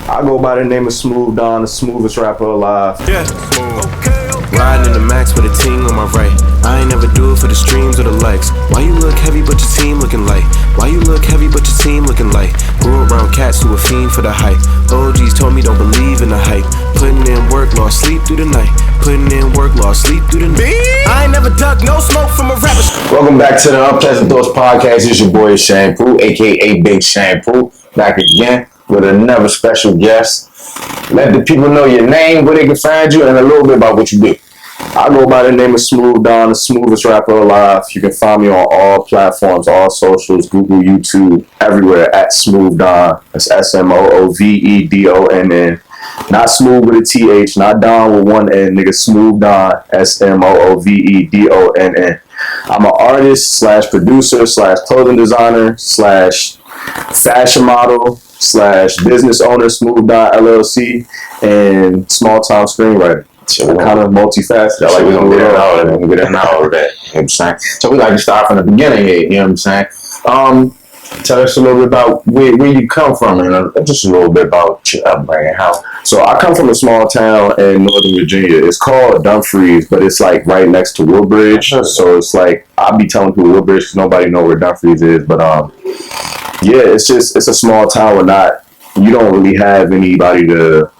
I go by the name of SmooveDonn, the smoothest rapper alive. Yeah, smooth. Riding in the max with a team on my right. I ain't never do it for the streams or the likes. Why you look heavy but your team looking light? Why you look heavy but your team looking light? Grew around cats who a fiend for the hype. OGs told me don't believe in the hype. Putting in work, lost sleep through the night. Putting in work, lost sleep through the night. I ain't never ducked no smoke from a rapper. Welcome back to the Unpleasant Thoughts Podcast. It's your boy Shampoo, aka Big Shampoo, back again with another special guest. Let the people know your name, where they can find you, and a little bit about what you do. I go by the name of SmooveDonn, the smoothest rapper alive. You can find me on all platforms, all socials, Google, YouTube, everywhere at SmooveDonn. That's SmooveDonn. Not smooth with a TH, not Don with one N, nigga. SmooveDonn, SmooveDonn. I'm an artist slash producer slash clothing designer slash fashion model slash business owner, SmooveDonn LLC, and small time screenwriter. So we're kind of multifaceted. We're gonna get into all of that. You know what I'm saying? So we like to start from the beginning here, you know what I'm saying? Tell us a little bit about where you come from and just a little bit about your upbringing. So I come from a small town in Northern Virginia. It's called Dumfries, but it's like right next to Woodbridge. So it's like, I'll be telling people Woodbridge because nobody know where Dumfries is. But yeah, it's a small town where you don't really have anybody to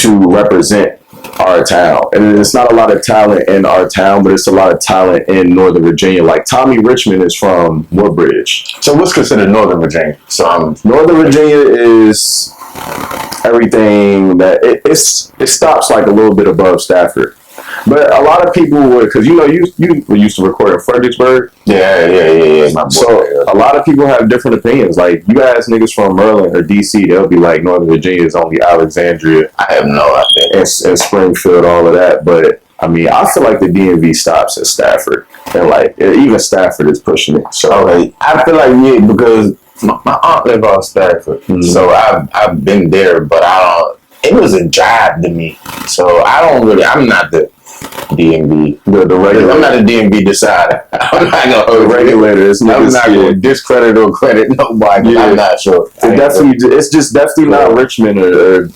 represent our town. And it's not a lot of talent in our town, but it's a lot of talent in Northern Virginia. Like Tommy Richmond is from Woodbridge. So what's considered Northern Virginia? So Northern Virginia is everything that it stops like a little bit above Stafford. But a lot of people would, because you used to record in Fredericksburg. Yeah. My boy. So a lot of people have different opinions. Like you ask niggas from Maryland or DC, they'll be like Northern Virginia is only Alexandria. I have no idea. And Springfield, all of that. But I mean, I feel like the DMV stops at Stafford, and like even Stafford is pushing it. So okay. I feel like because my aunt lived on Stafford, so I've been there, but it was a drive to me. So I'm not the DMV, the regulator. I'm not a DMV decider. I'm not gonna regulators. I'm not gonna discredit or credit nobody. Yeah. I'm not sure. It's just definitely not Richmond or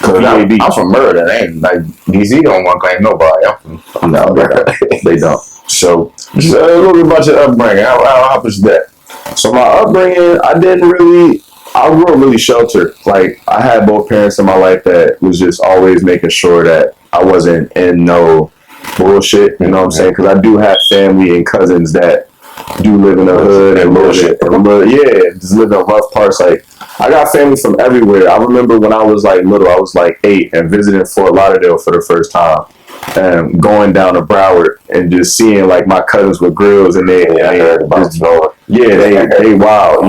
I'm from Murder. Ain't like DC don't want to claim nobody. No, they don't. So just a little bit about your upbringing. How was that? So my upbringing, I grew up really sheltered. Like I had both parents in my life that was just always making sure that I wasn't in no bullshit. You know what I'm saying? Because I do have family and cousins that do live in the hood and bullshit. Just live in rough parts. Like I got family from everywhere. I remember when I was like little, I was like 8 and visiting Fort Lauderdale for the first time. Going down to Broward and just seeing like my cousins with grills and they wild, you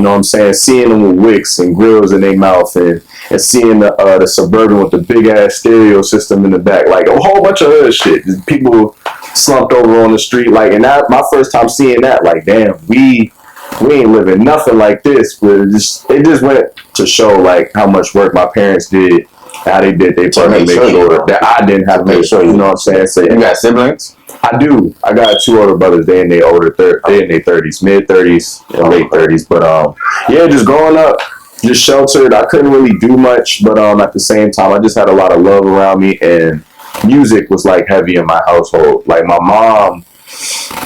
know what I'm saying? Seeing them with wicks and grills in their mouth and seeing the Suburban with the big ass stereo system in the back, like a whole bunch of other shit. Just people slumped over on the street, like, and that my first time seeing that, like, damn, we ain't living nothing like this. But it just went to show like how much work my parents did. How they did their part to make sure that I didn't have to make sure. You know what I'm saying? So, you got siblings? I do. I got 2 older brothers. They in their they in their 30s, mid 30s, and late 30s. But yeah, just growing up, just sheltered. I couldn't really do much, but at the same time, I just had a lot of love around me, and music was like heavy in my household. Like my mom,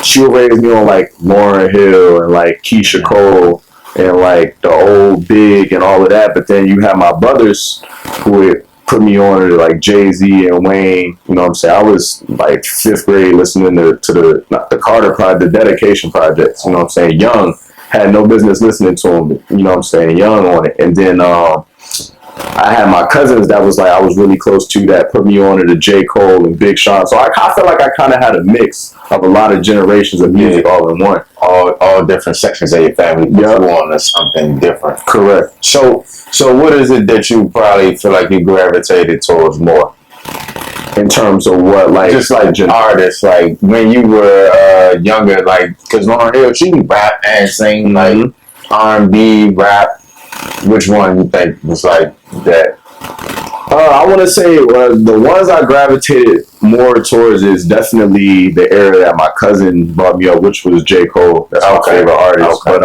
she would raise me on like Lauryn Hill and like Keisha Cole and like the old Big and all of that. But then you have my brothers who would put me on to like Jay-Z and Wayne. You know what I'm saying? I was like 5th grade listening to the Carter Project, the Dedication Projects. You know what I'm saying? Young, had no business listening to them. You know what I'm saying? Young on it. And then I had my cousins that was like I was really close to that put me on to the J. Cole and Big Sean. So I feel like I kind of had a mix of a lot of generations of music all in one. All different sections of your family put you on to something different. Correct. So what is it that you probably feel like you gravitated towards more? In terms of what, like, just like artists, like when you were younger, like, because Lauryn Hill, she can rap and sing, like R&B, rap. Which one you think was like that? I want to say the ones I gravitated more towards is definitely the era that my cousin brought me up, which was J. Cole. That's my favorite artist. But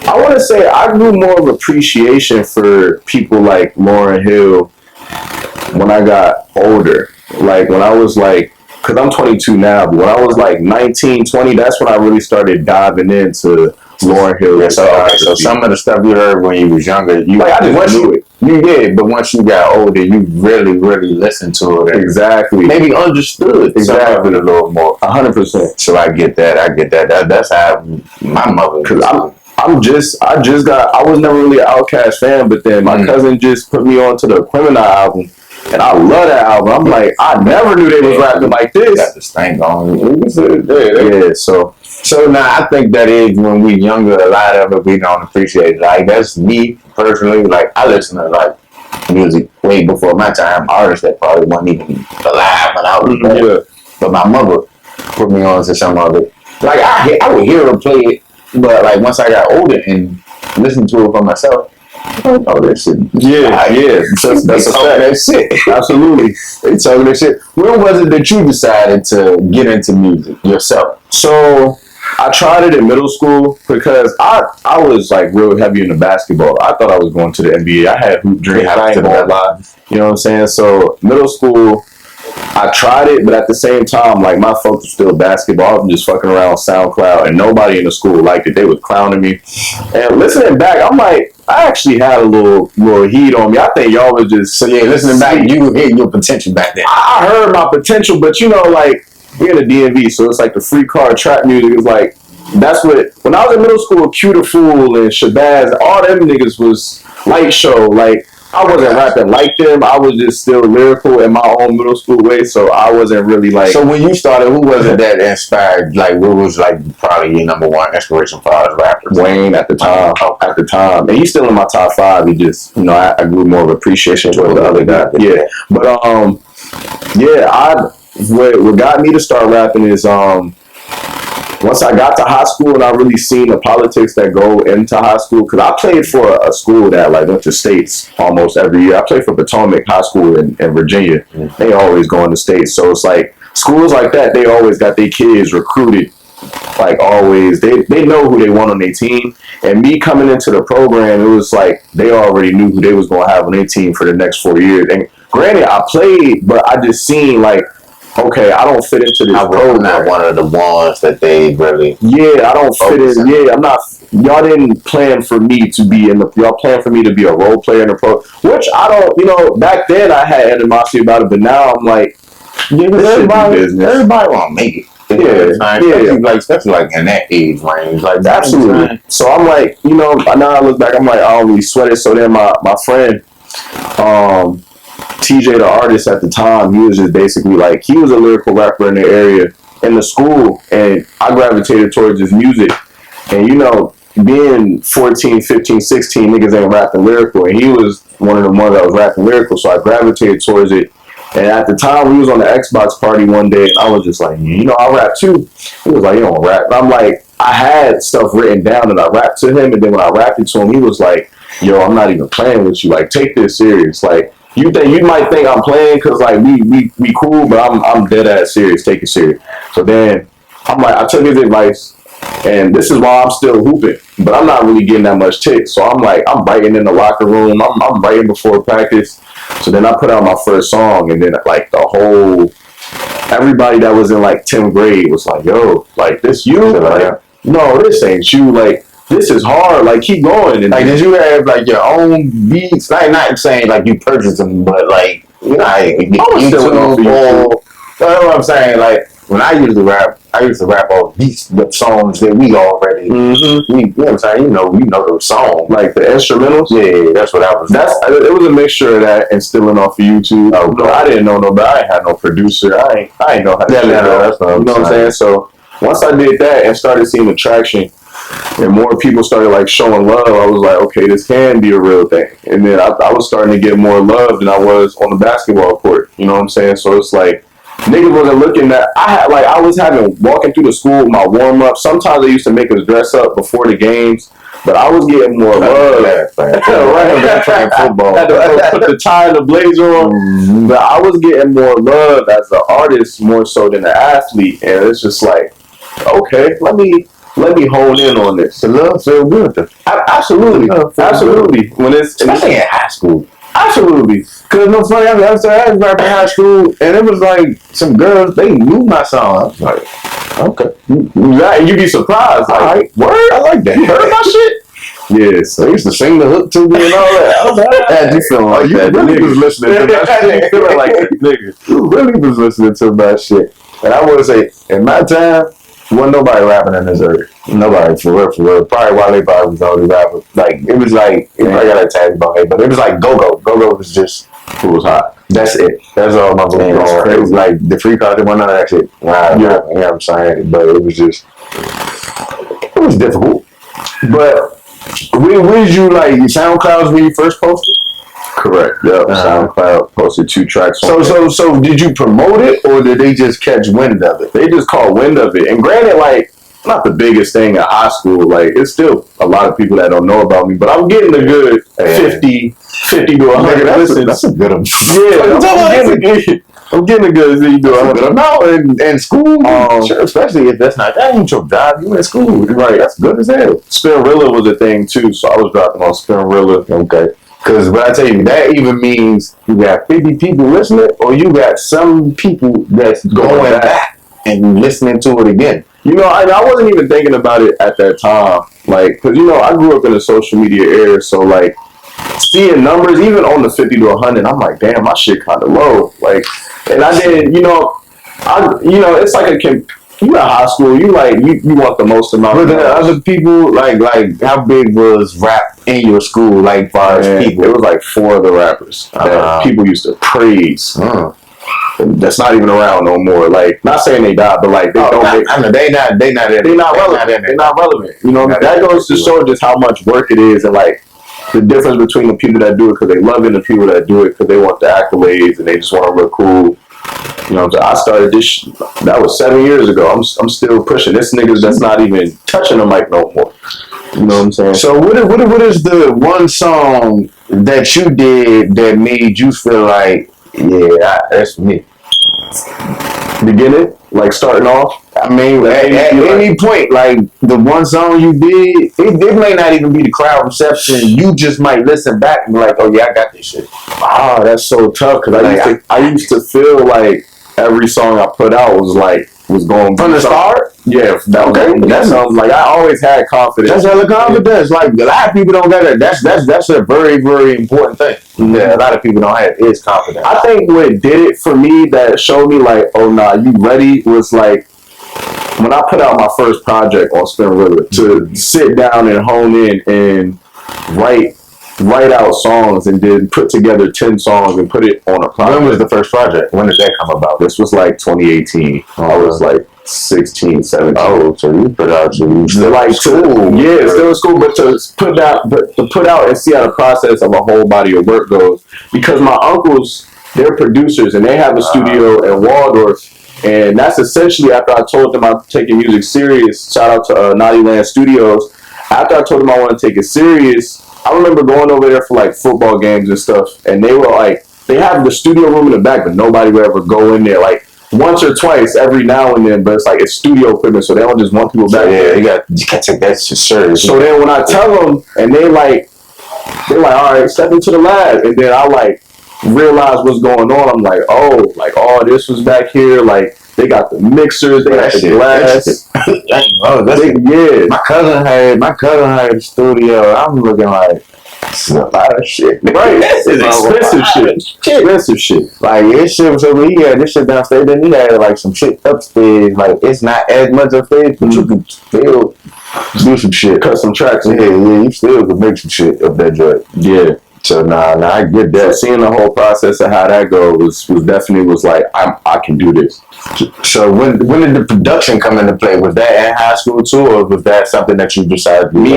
I want to say I grew more of appreciation for people like Lauryn Hill when I got older. Like when I was like, because I'm 22 now, but when I was like 19, 20, that's when I really started diving into Lauryn Hill. Yeah, so some of the stuff you heard when you was younger, you like, I just knew it. You did, but once you got older, you really listened to it. Exactly. Maybe understood exactly a little more. 100%. So I get that. That's how my mother. Because I was never really an Outkast fan, but then my cousin just put me on to the Criminal album, and I love that album. I'm like, I never knew they was rapping like this. Got this thing on. Yeah. So now I think that is when we younger, a lot of it we don't appreciate it. Like that's me personally. Like I listen to like music way before my time. Artists that probably weren't even alive when I was there. But my mother put me on to some of it. Like I would hear her play it, but like once I got older and listened to it for myself, oh, that shit. Yeah. That's a fact. That shit. Absolutely. They talking that shit. When was it that you decided to get into music yourself? So I tried it in middle school because I was like real heavy into basketball. I thought I was going to the NBA. I had hoop dreams. I ain't gonna lie. You know what I'm saying? So middle school, I tried it, but at the same time, like my focus was still basketball. I was just fucking around SoundCloud, and nobody in the school liked it. They was clowning me. And listening back, I'm like, I actually had a little heat on me. I think y'all was just listening back, you hit your potential back then. I heard my potential, but you know, like we're in the DMV, so it's like the free car trap music is like that's what. When I was in middle school, Q the Fool and Shabazz, all them niggas was light show. Like I wasn't rapping like them. I was just still lyrical in my own middle school way, so I wasn't really like. So when you started, who was it that inspired? Like, what was like probably your number one inspiration for us rappers? Wayne at the time. And he's still in my top 5. He just, you know, I grew more of appreciation toward the other guy. Yeah, but what got me to start rapping is once I got to high school and I really seen the politics that go into high school, because I played for a school that like went to states almost every year. I played for Potomac High School in Virginia. They always going to states. So it's like schools like that, they always got their kids recruited. Like always, they know who they want on their team. And me coming into the program, it was like they already knew who they was going to have on their team for the next 4 years. And granted, I played, but I just seen like, okay, I don't fit into this program. I'm not one of the ones that they really. Yeah, I don't fit in. Yeah, I'm not. Y'all didn't plan for me to be y'all planned for me to be a role player in the pro. Which I don't. You know, back then I had animosity about it, but now I'm like, yeah, everybody want to make it. Especially like in that age range, like absolutely. So I'm like, you know, now I look back, I'm like, I don't really sweat it. So then my friend, TJ the artist at the time, he was just basically like, he was a lyrical rapper in the area in the school, and I gravitated towards his music. And you know, being 14, 15, 16, niggas ain't rapping lyrical, and he was one of the ones that was rapping lyrical, so I gravitated towards it. And at the time, we was on the Xbox party one day, and I was just like, you know, I rap too. He was like, you don't rap. And I'm like, I had stuff written down, and I rapped to him, and then when I rapped it to him, he was like, yo, I'm not even playing with you. Like, take this serious. Like, you might think I'm playing because like we cool, but I'm dead ass serious. Take it serious. So then I'm like, I took his advice, and this is why I'm still hooping, but I'm not really getting that much tick. So I'm like, I'm writing in the locker room. I'm writing before practice. So then I put out my first song, and then like everybody that was in like 10th grade was like, yo, like this you? Like, no, this ain't you. Like, this is hard. Like, keep going. And like, did you have like your own beats? Like, not saying like you purchased them, but like, you know, that's what I'm saying. Like, when I used to rap all beats, the songs that we already, you know what I'm saying? You know those songs, like the instrumentals. Yeah, that's what I was. It was a mixture of that and stealing off of YouTube. Oh, no, I didn't know nobody. I ain't had no producer. I ain't know how to do that. That's what you know what I'm saying? So once I did that and started seeing the traction, and more people started like showing love, I was like, okay, this can be a real thing. And then I was starting to get more love than I was on the basketball court. You know what I'm saying? So it's like, niggas wasn't looking at. I was walking through the school with my warm up. Sometimes they used to make us dress up before the games, but I was getting more love. Right, playing football. Had to put the tie and the blazer on, but I was getting more love as an artist more so than an athlete. And it's just like, okay, let me let me hone in on this. The love feel good. Absolutely. When it's especially in high school. Absolutely. Cause no funny, I was rapping in high school, and it was like some girls, they knew my song. I was like, okay. And you'd be surprised. Like, all right, word, I like that. You heard my shit? Yeah, so I used to sing the hook to me and all that. I was like, had you feeling like that? You really was listening to that shit. You feeling like that nigga. You really was listening to that shit. And I would say, in my time, wasn't nobody rapping in this area. Nobody, for real. Probably Wale probably was the only rapper. Like, it was like, I got a tag about it, but it was like Go-Go. Go-Go was just, it was hot. That's it. That's all my book was. It was like, the free content, none of that shit. Wow, you know what I'm saying? But it was just, it was difficult. But, where did you, like, SoundCloud when you first posted? Correct. Yep. SoundCloud posted 2 tracks. So did you promote it, or did they just catch wind of it? They just caught wind of it. And granted, like, not the biggest thing at high school. Like, it's still a lot of people that don't know about me, but I'm getting a good 50 to 100 listens. That's a good amount. Yeah, I'm getting a good 50 to 100 amount in school. Sure, especially if that ain't your job. You in school, right? That's good as hell. Spinrilla was a thing too, so I was dropping on Spinrilla. Okay. Because when I tell you, that even means you got 50 people listening, or you got some people that's going back and listening to it again. You know, I wasn't even thinking about it at that time. Like, because, you know, I grew up in the social media era, so, like, seeing numbers, even on the 50 to 100, I'm like, damn, my shit kind of low. Like, and I didn't, it's like you at high school, you want the most amount. But the other people, like how big was rap in your school, like far as people? It was like 4 other rappers that people used to praise. That's not even around no more. Like, not saying they died, but like they're not relevant. They're not relevant. You know, that goes to show just how much work it is, and like the difference between the people that do it because they love it and the people that do it because they want the accolades and they just want to look cool. You know, I started this. That was 7 years ago. I'm still pushing. This niggas that's not even touching the mic no more. You know what I'm saying? So what is the one song that you did that made you feel like, yeah, that's me? Beginning, like starting off. I mean, at any point, like the one song you did, it may not even be the crowd reception. You just might listen back and be like, oh yeah, I got this shit. Ah, that's so tough because I used to feel like every song I put out was going from the start. Yeah, that sounds like I always had confidence. That's hella confidence. Like a lot of people don't get that. That's a very, very important thing. Mm-hmm. Yeah, a lot of people don't have it. Is confidence. I think what did it for me that showed me like, oh nah, you ready was like when I put out my first project on Spinrilla to sit down and hone in and write out songs and then put together 10 songs and put it on a project. When was the first project? When did that come about? This was like 2018. I was like 16, 17. Oh, so you put out still like school. Yeah, still in school, but to put out and see how the process of a whole body of work goes. Because my uncles, they're producers and they have a studio in Waldorf. And that's essentially after I told them I'm taking music serious. Shout out to Naughty Land Studios. After I told them I want to take it serious, I remember going over there for like football games and stuff, and they were like, they have the studio room in the back, but nobody would ever go in there. Like once or twice every now and then, but it's like it's studio equipment, so they don't just want people back there. You got to take that shit serious. So then when I tell them, and they're like, all right, step into the lab, and then I like realize what's going on. I'm like, oh, like all this was back here, like. They got the mixers, they got the glass. My cousin had a studio. I'm looking like a lot of shit. Right, this is expensive shit. Like this shit was over here. This shit downstairs. Then he had like some shit upstairs. Like it's not as much upstairs, but you can still do some shit, cut some tracks. Yeah, you still can make some shit up that joint. Yeah. So nah, I get that. So seeing the whole process of how that goes was definitely like I can do this. So when did the production come into play? Was that in high school too, or was that something that you decided to do?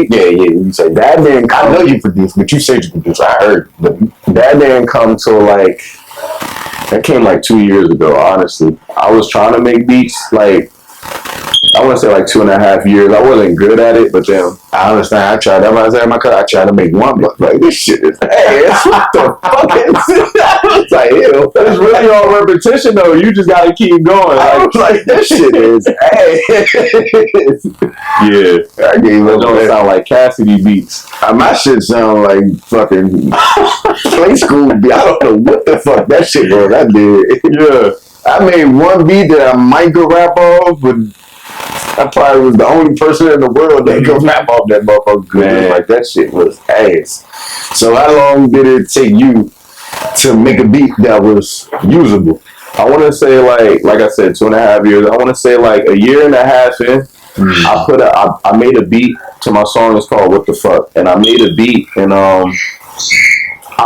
Yeah. You say that didn't come. I know you produced, but you said you produced. I heard, but that didn't come till like that came like 2 years ago. Honestly, I was trying to make beats like. I want to say like 2.5 years. I wasn't good at it, but then I understand. I tried. I tried to make one, but like this shit is ass. What the fuck is was like, ew. It's really all repetition though. You just gotta keep going. I was like, this shit is ass. Yeah, I gave that up. don't sound like Cassidy beats. My shit sound like fucking play school beat. I don't know what the fuck that shit was. I did. Yeah, I made one beat that I might go rap off, but I probably was the only person in the world that could rap off that motherfucker. Man. Like that shit was ass. So how long did it take you to make a beat that was usable? I want to say like I said, 2.5 years. I want to say like a year and a half in. I made a beat to my song. It's called "What the Fuck," and I made a beat and I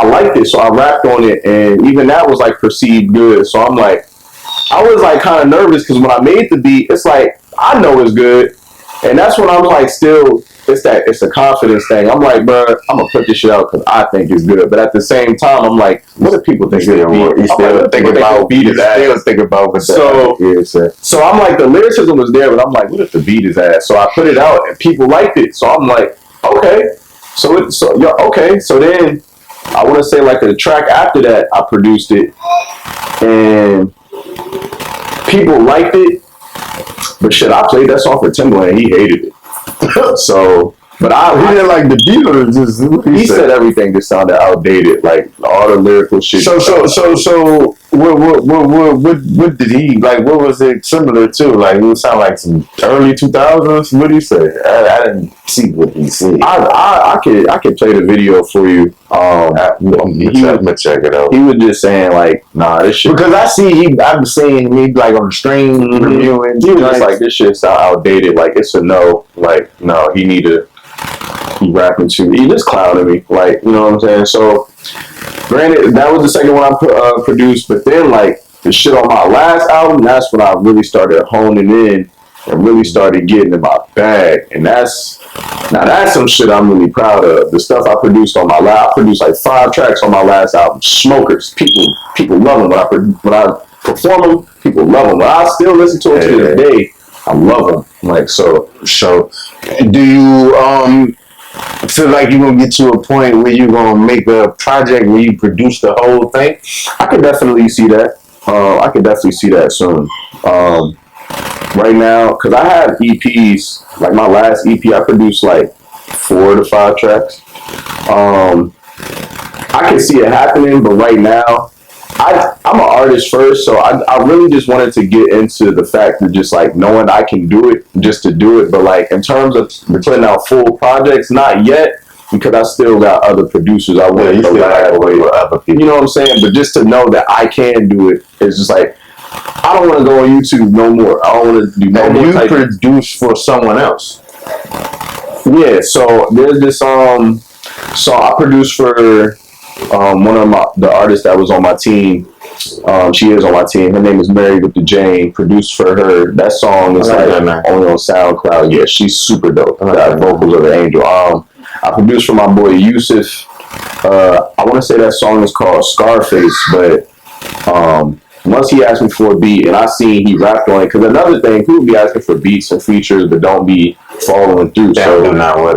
liked it, so I rapped on it, and even that was like perceived good. So I'm like, I was like kind of nervous because when I made the beat, it's like I know it's good, and that's when I'm like still. It's a confidence thing. I'm like, bro, I'm gonna put this shit out because I think it's good. But at the same time, I'm like, what if people think it's beat? You still think about beat is ass. Still think about what So I'm like, the lyricism was there, but I'm like, what if the beat is ass? So I put it out and people liked it. So I'm like, okay. So then I want to say like a track after that, I produced it and people liked it. But shit, I played that song for Timbaland and he hated it. So, but he didn't like the beat or just he said everything just sounded outdated, like all the lyrical shit. So what did he like? What was it similar to? Like it would sound like some early 2000s. What did he say? I didn't see what he said. I could play the video for you. I'm gonna check it out. He was just saying like, nah, this shit. Because I'm saying he like on the stream reviewing. He was just like, this shit sound outdated. Like it's a no. Like no, he rapping too. He just clowning me. Like you know what I'm saying. So granted, that was the second one I produced, but then like the shit on my last album, that's when I really started honing in and really started getting in my bag, and that's some shit I'm really proud of. The stuff I produced on my last, I produced like 5 tracks on my last album. Smokers, people love them when I perform them. People love them. When I still listen to them to this day, I love them. Like so, do you feel like you're gonna get to a point where you're gonna make a project where you produce the whole thing? I could definitely see that. I could definitely see that soon. Right now, because I have EPs, like my last EP, I produced like 4 to 5 tracks. I can see it happening, but right now, I'm an artist first, so I really just wanted to get into the fact of just like knowing I can do it just to do it. But like in terms of putting out full projects, not yet, because I still got other producers I want to collab with other people. You know what I'm saying? But just to know that I can do it, it's just like, I don't want to go on YouTube no more. I don't want to do no more. You produce for someone else? Yeah. So there's this so I produced for one of the artists that was on my team. She is on my team. Her name is Mary with the Jane. Produced for her. That song is like only on SoundCloud. Yeah, she's super dope. Got vocals of the angel. I produced for my boy Yusuf. I want to say that song is called Scarface, but once he asked me for a beat and I seen he rapped on it, because another thing, people be asking for beats and features but don't be following through. So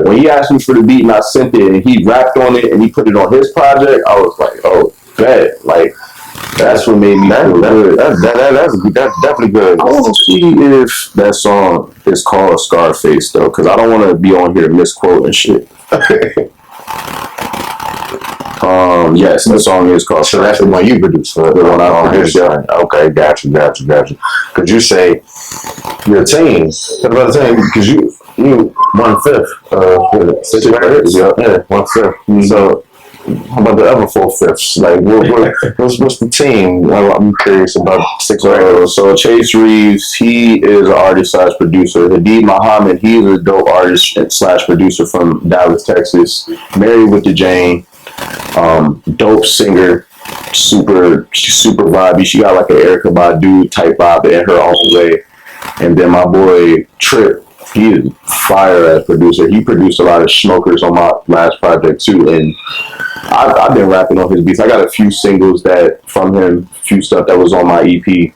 when he asked me for the beat and I sent it and he rapped on it and he put it on his project, I was like, oh, bet. Like, that's what made me feel good. That's definitely good. I want to see if that song is called Scarface though, because I don't want to be on here misquoting shit. Yes, the song is called. So that's the one you produced for the one I produced. Okay, got you. Could you say your team? What about the team? Because you 1/5 situations. Yeah, 1/5. Mm-hmm. So how about the other 4/5? Like, what's the team? I'm curious about 6 records. So Chase Reeves, he is an artist / producer. Hadid Muhammad, he is a dope artist / producer from Dallas, Texas. Mary with the Jane. Dope singer, super vibey. She got like an Erykah Badu type vibe in her own way. And then my boy Trip, he is fire as producer. He produced a lot of Smokers on my last project too, and I've been rapping on his beats. I got a few singles that from him, a few stuff that was on my EP,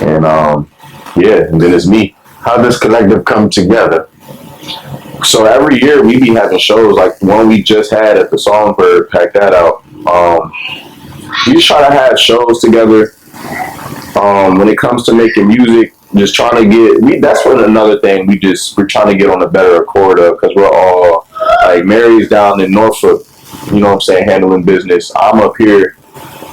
and and then it's me. How does Collective come together? So every year we be having shows, like the one we just had at the Songbird, pack that out. we just try to have shows together. When it comes to making music, just trying to get that's what another thing we're trying to get on a better accord of, because we're all like Mary's down in Norfolk, you know what I'm saying, handling business. I'm up here.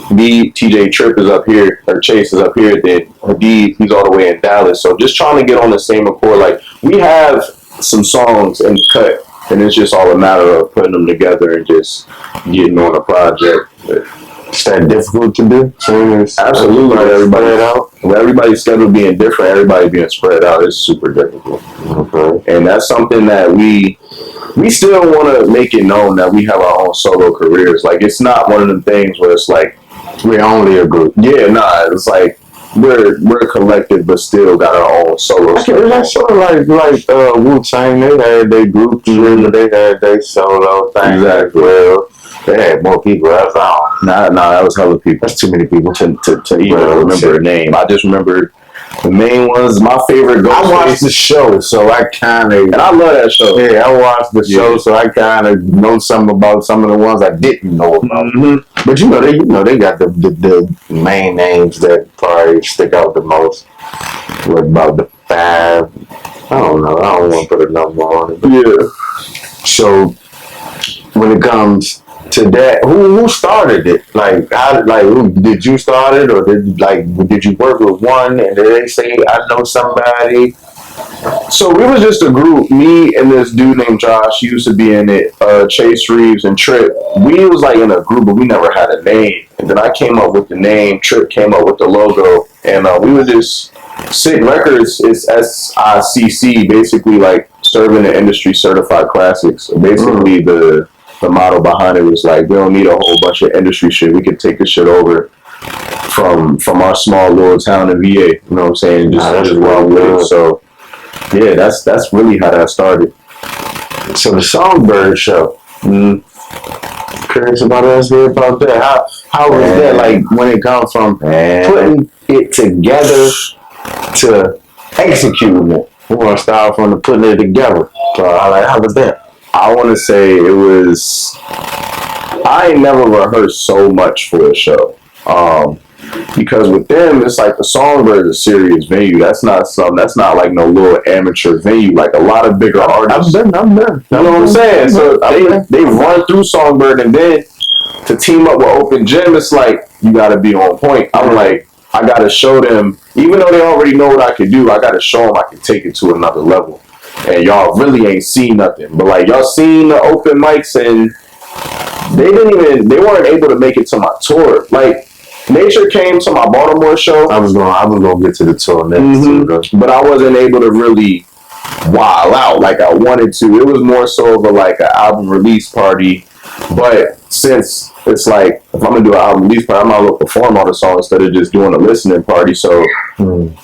TJ Tripp is up here, or Chase is up here. Then Hadid, he's all the way in Dallas. So just trying to get on the same accord. Like we have some songs in the cut, and it's just all a matter of putting them together and just getting on a project. Is that difficult to do? Absolutely. With everybody's schedule being different, everybody being spread out, it's super difficult. Okay. And that's something that we still want to make it known that we have our own solo careers. Like, it's not one of them things where it's like we're only a group. Yeah, nah. It's like we're a collective, but still got our own solo. That's sort of like Wu-Tang. They had their group, but they had their solo thing. Exactly. Well, they had more people. That's all. Nah, that was hella people. That's too many people to even remember a name. I just remember the main ones. My favorite. I watched the show, so I kind of, and I love that show. Yeah, I watched the show, so I kind of know something about some of the ones I didn't know about. Mm-hmm. But they got the main names that probably stick out the most. What about the 5? I don't know. I don't want to put a number on it. But yeah. So when it comes to that, who started it? Like, did you start it, or did you work with one and did they say, I know somebody? So we was just a group. Me and this dude named Josh used to be in it. Chase Reeves and Trip. We was like in a group, but we never had a name. And then I came up with the name. Trip came up with the logo, and we were just Sick Records. Is SICC, basically like serving the industry certified classics. So basically the model behind it was like, we don't need a whole bunch of industry shit. We could take the shit over from our small little town in VA. You know what I'm saying? Just run with it. So yeah, that's really how that started. So the Songbird Show. Curious about us here about that. How was that? Like when it comes from putting it together to executing it. We want to start from the putting it together. So how was that? I want to say it was. I ain't never rehearsed so much for a show, because with them it's like the Songbird is a serious venue. That's not like no little amateur venue. Like a lot of bigger artists. I'm there. You know what I'm saying? So they run through Songbird, and then to team up with Open Gym, it's like you got to be on point. I'm like, I got to show them, even though they already know what I can do, I got to show them I can take it to another level. And y'all really ain't seen nothing. But like, y'all seen the open mics, and they weren't able to make it to my tour. Like, Nature came to my Baltimore show. I was gonna get to the tour next, but I wasn't able to really wild out like I wanted to. It was more so of an album release party. But since it's like, if I'm gonna do an album release party, I might as well perform all the songs instead of just doing a listening party. So,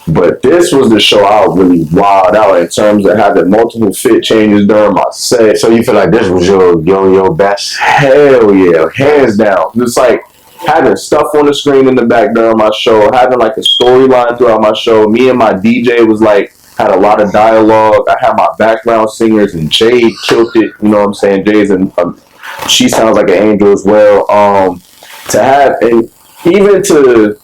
but this was the show I was really wild out in terms of having multiple fit changes during my set. So you feel like this was your best? Hell yeah, hands down. It's like having stuff on the screen in the back during my show, having like a storyline throughout my show. Me and my DJ was like, had a lot of dialogue. I had my background singers, and Jade killed it. You know what I'm saying? Jade's she sounds like an angel as well. To have, and even to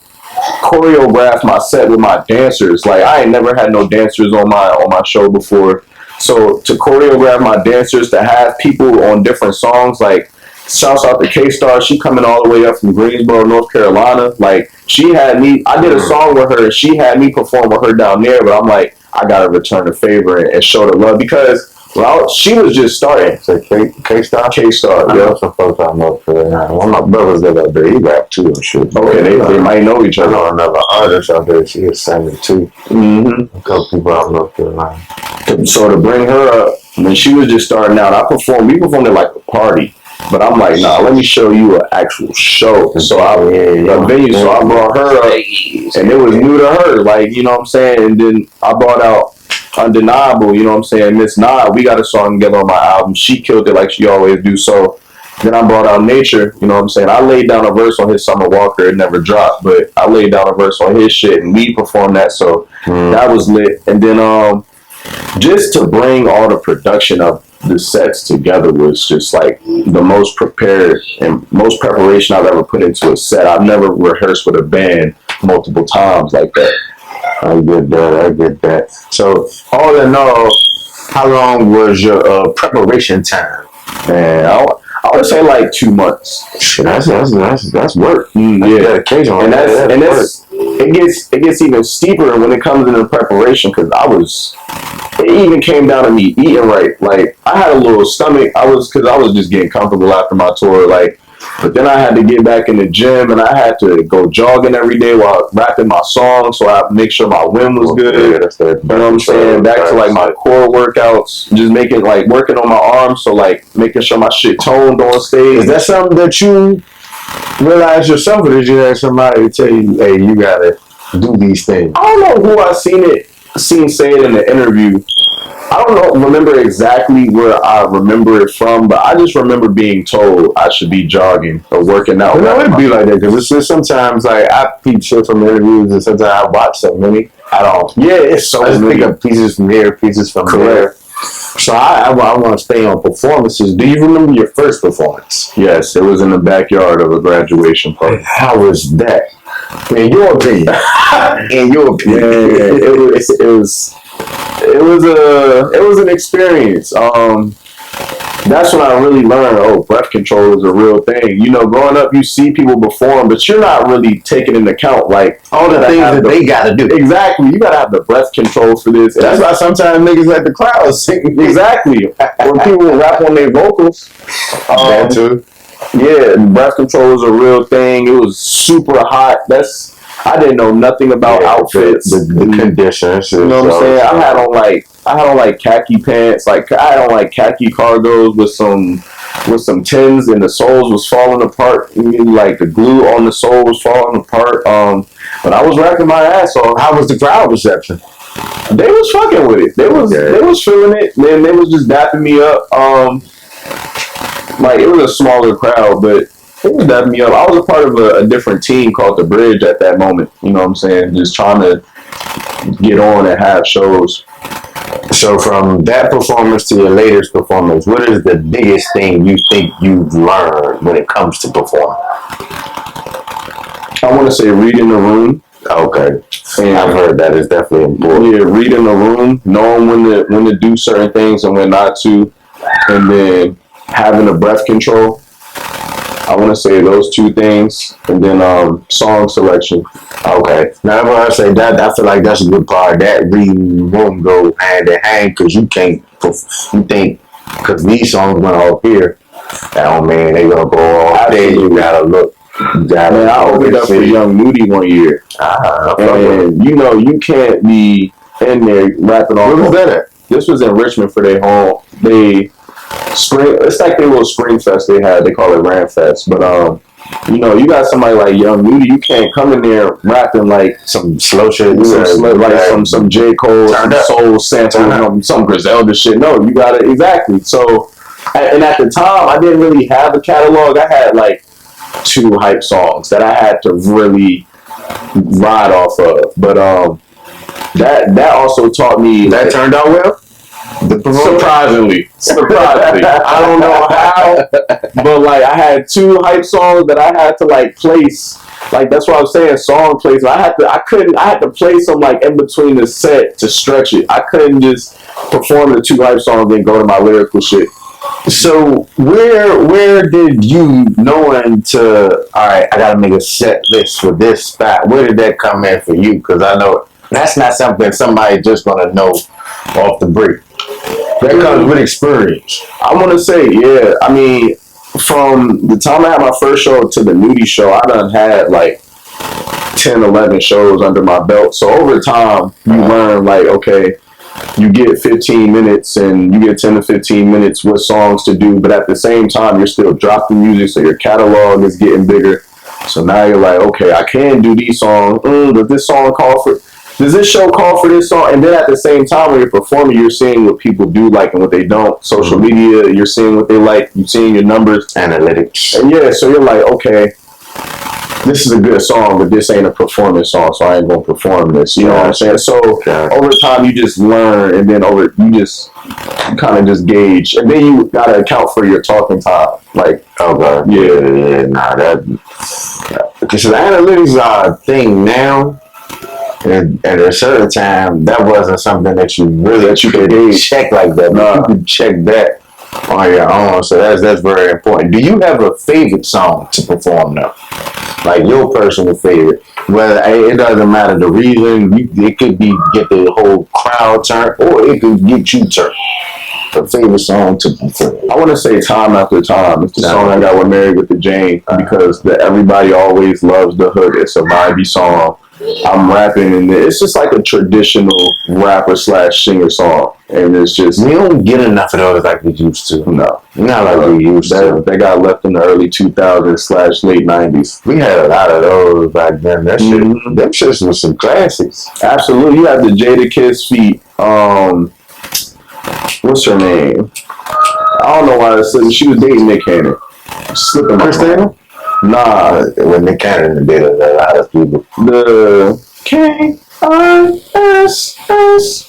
choreograph my set with my dancers, like I ain't never had no dancers on my show before. So to choreograph my dancers, to have people on different songs, like shouts out to K-Star, she coming all the way up from Greensboro, North Carolina. Like, she had me, I did a song with her, and she had me perform with her down there, but I'm like, I gotta return the favor and show the love, because she was just starting. So K-Star? K-Star, yeah. Some folks I know for that. One of my brothers that out there, he rap too and shit. Okay, they might know each other. I know another artist out there, she is singing too. A couple people out in North Carolina. So to bring her up, when she was just starting out, we performed at like a party. But I'm like, nah, let me show you an actual show. So I brought her up, and it was new to her, like, you know what I'm saying? And then I brought out Undeniable, you know what I'm saying? Miss Nah, we got a song together on my album. She killed it like she always do. So then I brought out Nature, you know what I'm saying? I laid down a verse on his Summer Walker. It never dropped, but I laid down a verse on his shit, and we performed that. So that was lit. And then just to bring all the production up, the sets together was just like the most prepared and most preparation I've ever put into a set. I've never rehearsed with a band multiple times like that. I get that. So, all in all, how long was your preparation time? Man, I would say like 2 months. Shit, that's work. Yeah, Dedication. and it gets even steeper when it comes into preparation because it even came down to me eating right. Like I had a little stomach. I was just getting comfortable after my tour. Like, but then I had to get back in the gym and I had to go jogging every day while rapping my songs. So I make sure my wind was good. Yeah, you know what I'm saying? Back to like my core workouts, just working on my arms. So like making sure my shit toned on stage. Is that something that you realize yourself, or did you have somebody to tell you, hey, you gotta do these things? I don't know who I seen say it in the interview. I don't remember exactly where I remember it from, but I just remember being told I should be jogging or working out. You know, it'd be like that because it's just sometimes like I peep shit from interviews, and sometimes I watch so many. I don't. Yeah, it's so I just many. pick up pieces from here, pieces from there. So I want to stay on performances. Do you remember your first performance? Yes, it was in the backyard of a graduation party. How was that? In your opinion. In your opinion. Yeah, it was an experience. That's when I really learned, breath control is a real thing. You know, growing up, you see people perform, but you're not really taking into account, like, all the things that they got to do. Exactly. You got to have the breath control for this. And that's why sometimes niggas at the crowd sing. Exactly. When people rap on their vocals. That too. Yeah, breath control is a real thing. It was super hot. I didn't know nothing about outfits. The conditions. You know what I'm saying? I had on like khaki pants. Like I had on like khaki cargos with some tins, and the soles was falling apart. Like the glue on the sole was falling apart. But I was rapping my ass off. How was the crowd reception? They was fucking with it. They was feeling it. Man, they was just dapping me up. Like it was a smaller crowd, but it was dapping me up. I was a part of a different team called The Bridge at that moment. You know what I'm saying? Just trying to get on and have shows. So from that performance to your latest performance, what is the biggest thing you think you've learned when it comes to performing? I want to say reading the room. Okay. And I've heard that is definitely important. Yeah, reading the room, knowing when to do certain things and when not to, and then having the breath control. I want to say those two things, and then song selection. Okay. Now, when I say that, I feel like that's a good part. That reading room go hand in hand because you think because these songs went off here, that don't mean they gonna go off there. You gotta look. I opened up for Young Moody one year, and you know you can't be in there rapping all. Where was that at? This was in Richmond for their home. It's like their little spring fest they had. They call it Ram Fest. But you know, you got somebody like Young Moody. You can't come in there rapping like some slow shit, some J. Cole, some soul sample, some Griselda shit. No, you got it exactly. So, and at the time, I didn't really have a catalog. I had like 2 hype songs that I had to really ride off of. But that also taught me that turned out well. Surprisingly, I don't know how, but like I had 2 hype songs that I had to like place. Like that's what I'm saying, song placement. I had to play some like in between the set to stretch it. I couldn't just perform the 2 hype songs and go to my lyrical shit. So where did you knowing to all right, I gotta make a set list for this spot? Where did that come in for you? Because I know that's not something somebody just gonna know off the break. That comes with experience. I want to say, yeah. I mean, from the time I had my first show to the Nudie show, I done had like 10, 11 shows under my belt. So over time, you learn like, okay, you get 15 minutes and you get 10 to 15 minutes with songs to do. But at the same time, you're still dropping music. So your catalog is getting bigger. So now you're like, okay, I can do these songs. Does this show call for this song? And then at the same time, when you're performing, you're seeing what people do like and what they don't. Social media, you're seeing what they like. You're seeing your numbers. Analytics. And yeah, so you're like, okay, this is a good song, but this ain't a performance song, so I ain't gonna perform this. You know what I'm saying? So over time, you just learn, and then you kind of just gauge, and then you gotta account for your talking time. Like, Nah, because the analytics are a thing now. And at a certain time, that wasn't something that you could check like that. But you could check that on your own. So that's very important. Do you have a favorite song to perform now? Like your personal favorite? Whether it doesn't matter the reason. It could be get the whole crowd turned, or it could get you turned. A favorite song to perform? I want to say Time After Time. It's the song I got with Married with the Jane, because everybody always loves the hook. It's a vibey song. I'm rapping, and it's just like a traditional rapper / singer song, and it's just we don't get enough of those like we used to. No, not like we used to. They got left in the early 2000s / late 90s. We had a lot of those back then. That shit, them shits was some classics. Absolutely, you had the Jadakiss feat. What's her name? I don't know why she was dating Nick Cannon. Slipping Christina? Nah, when Nick Cannon did a lot of people. The K-I-S-S.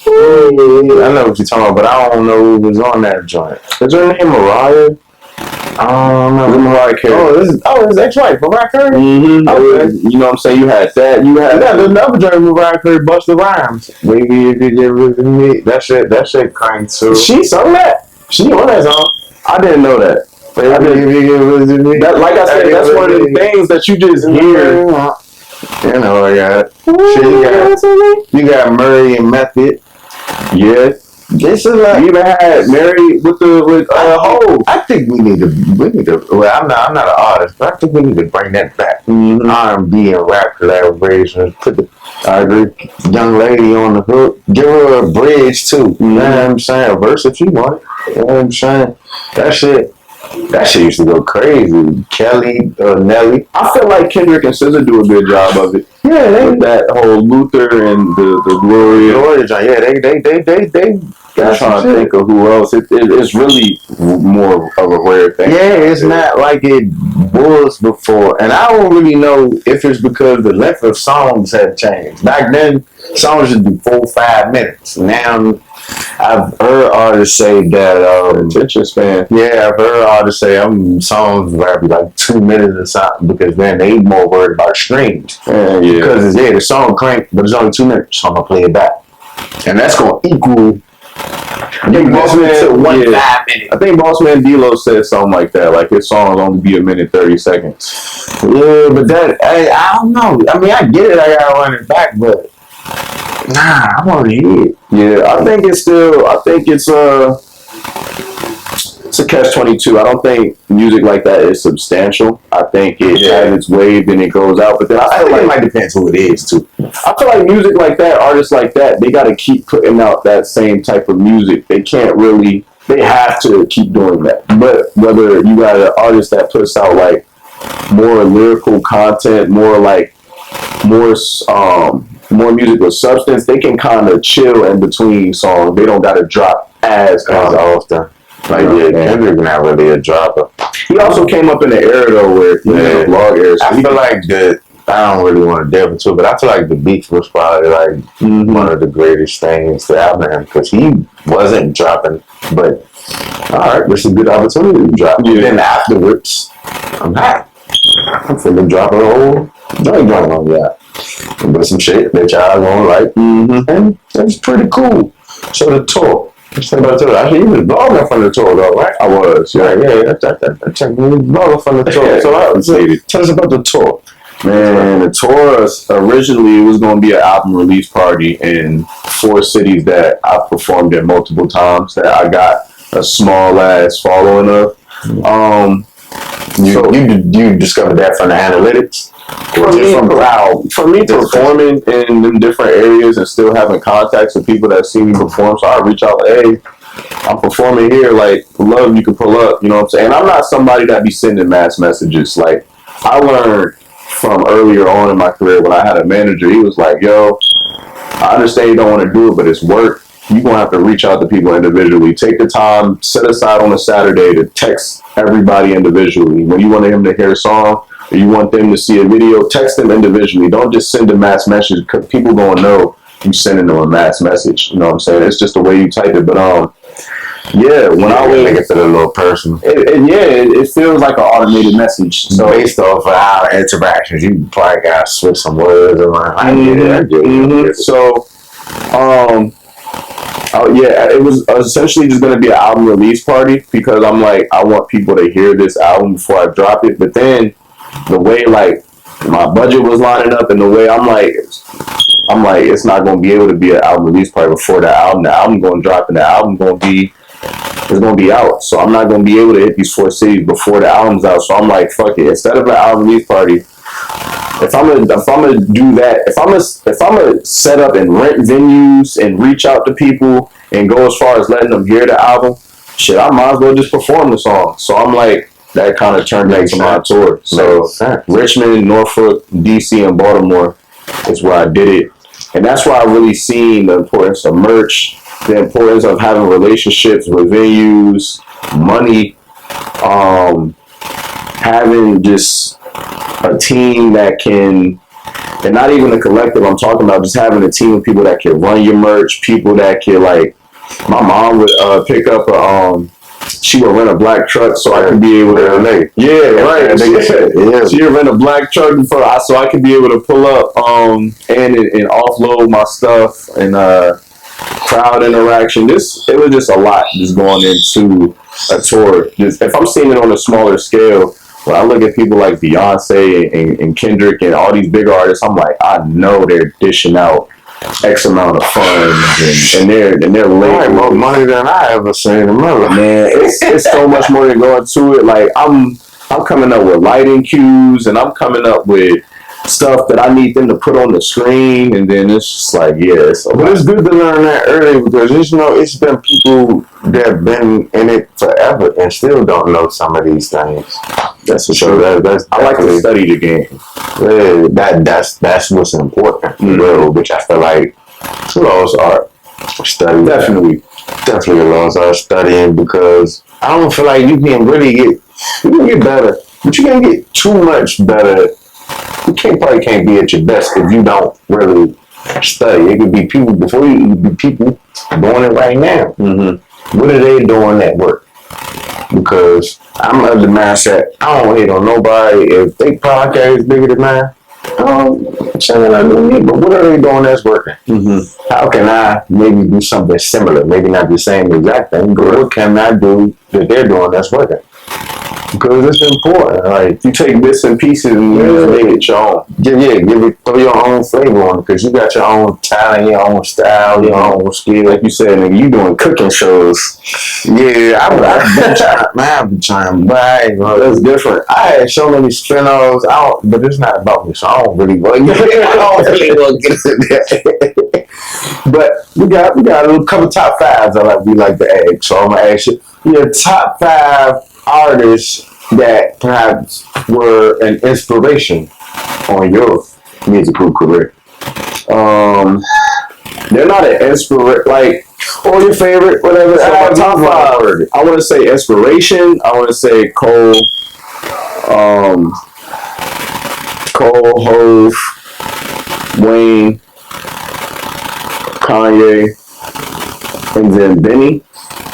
I know what you're talking about, but I don't know who was on that joint. Is her name Mariah? I don't know. Mariah Carey. It's ex-wife, Mariah Carey? Mm-hmm. Okay. You know what I'm saying? You had that. You had another joint with Mariah Carey, Busta Rhymes. Baby, if you get rid of me. That shit crank too. She sung that. She on that song. I didn't know that. Like I said, that's one of the things that you just hear. You know, you got Murray and Method. Yeah. This is like you even had Mary with Hov. I think we need to. Well, I'm not an artist, but I think we need to bring that back. R&B and rap collaborations. I agree. Young lady on the hook. Give her a bridge too. You know what I'm saying? A verse if you want it. You know what I'm saying? That shit used to go crazy. Kelly, Nelly. I feel like Kendrick and SZA do a good job of it. Yeah, with that whole Luther and the Gloria. Yeah, they. I'm trying to think of who else. It's really more of a rare thing. Yeah, it's not like it was before, and I don't really know if it's because the length of songs have changed. Back then, songs would be 4-5 minutes. Now, I've heard artists say that attention span. Yeah, I've heard artists say songs might be like 2 minutes or something, because then they more worried about streams. Because the song crank, but it's only 2 minutes, so I'm gonna play it back, and that's gonna equal. I think Boss Man D-Lo said something like that. Like his song only be 1:30 seconds. Yeah, but I don't know. I mean, I get it. I gotta run it back, but I want to hear it. Yeah, I think it's a catch-22. I don't think music like that is substantial. I think it has its wave and it goes out. But then I feel like it might depend who it is too. I feel like music like that, artists like that, they got to keep putting out that same type of music. They can't really. They have to keep doing that. But whether you got an artist that puts out like more lyrical content, more music with substance, they can kind of chill in between songs. They don't got to drop as often. Like, Kendrick not really a dropper. He also came up in the era though where blog era. So I feel like I don't really want to delve into it, but I feel like the beat was probably like one of the greatest things to happen to him, because he wasn't dropping. But all right, this is a good opportunity to drop. Yeah. Then afterwards, I'm finna drop a whole joint on but some shit that y'all gonna like, and that's pretty cool. So the tour. Actually, you was blogging from the tour, though, right? I was. Yeah. I checked you was blogging from the tour. So tell us about the tour. Man, the tour originally it was going to be an album release party in 4 cities that I performed in multiple times. That I got a small ass following of. You discovered that from the analytics? For me, performing in them different areas and still having contacts with people that see me perform, so I reach out like, hey, I'm performing here, like, love, you can pull up, you know what I'm saying? And I'm not somebody that be sending mass messages. Like, I learned from earlier on in my career when I had a manager, he was like, yo, I understand you don't want to do it, but it's work. You're going to have to reach out to people individually. Take the time, set aside on a Saturday to text everybody individually. When you want him to hear a song, or you want them to see a video, text them individually. Don't just send a mass message because people gonna know you sending them a mass message. You know what I'm saying? It's just the way you type it. But yeah, when I make it feel a little personal. It feels like an automated message. So based off of our interactions, you probably got to switch some words around. I get it. So, it was essentially just going to be an album release party because I'm like, I want people to hear this album before I drop it. But then the way like my budget was lining up and the way I'm like, it's not going to be able to be an album release party before the album. The album going to drop and the album it's going to be out. So I'm not going to be able to hit these 4 cities before the album's out. So I'm like, fuck it. Instead of an album release party, if I'm gonna do that, if I'm gonna set up and rent venues and reach out to people and go as far as letting them hear the album, shit, I might as well just perform the song. So I'm like, that kind of turned into my tour. So Richmond, Norfolk, DC, and Baltimore is where I did it, and that's where I really seen the importance of merch, the importance of having relationships with venues, money, having just a team that can, and not even a collective, I'm talking about just having a team of people that can run your merch, people that can, like, my mom would pick up she would rent a black truck so I could be able to relate. Yeah, right. She would rent a black truck so I could be able to pull up and offload my stuff and crowd interaction. It was just a lot just going into a tour. Just, if I'm seeing it on a smaller scale, when I look at people like Beyonce and Kendrick and all these bigger artists, I'm like, I know they're dishing out X amount of funds and they're late. More money than I ever seen in my life. Man, it's so much more than going to it. Like I'm coming up with lighting cues and I'm coming up with stuff that I need them to put on the screen, and then it's just like, but it's good to learn that early because it's been people that have been in it forever and still don't know some of these things. That's for sure. I like to study the game. Yeah, that's what's important, which I feel like laws are studying. Definitely laws are studying because I don't feel like you can get better, but you can't get too much better. You probably can't be at your best if you don't really study. It could be people before you, it could be people doing it right now. Mm-hmm. What are they doing that work? Because I'm of the mindset, I don't hate on nobody. If they podcast is bigger than mine, I'm saying I don't need, but what are they doing that's working? Mm-hmm. How can I maybe do something similar? Maybe not the same exact thing, but what can I do that they're doing that's working? Because it's important. Like, you take bits and pieces and you make it your own. Throw your own flavor on it because you got your own talent, your own style, your own skill. Like you said, nigga, you doing cooking shows. Yeah, I've been trying, but that's different. I had so many spin-offs, but it's not about me, so I don't really want to get into that. But we got a couple top fives we like to ask. So I'm going to ask you, your top 5 artists that perhaps were an inspiration on your musical career. They're not an inspiration, like, or your favorite, whatever. So my top 5, I want to say inspiration. I want to say Cole, Hove, Wayne, Kanye, and then Benny.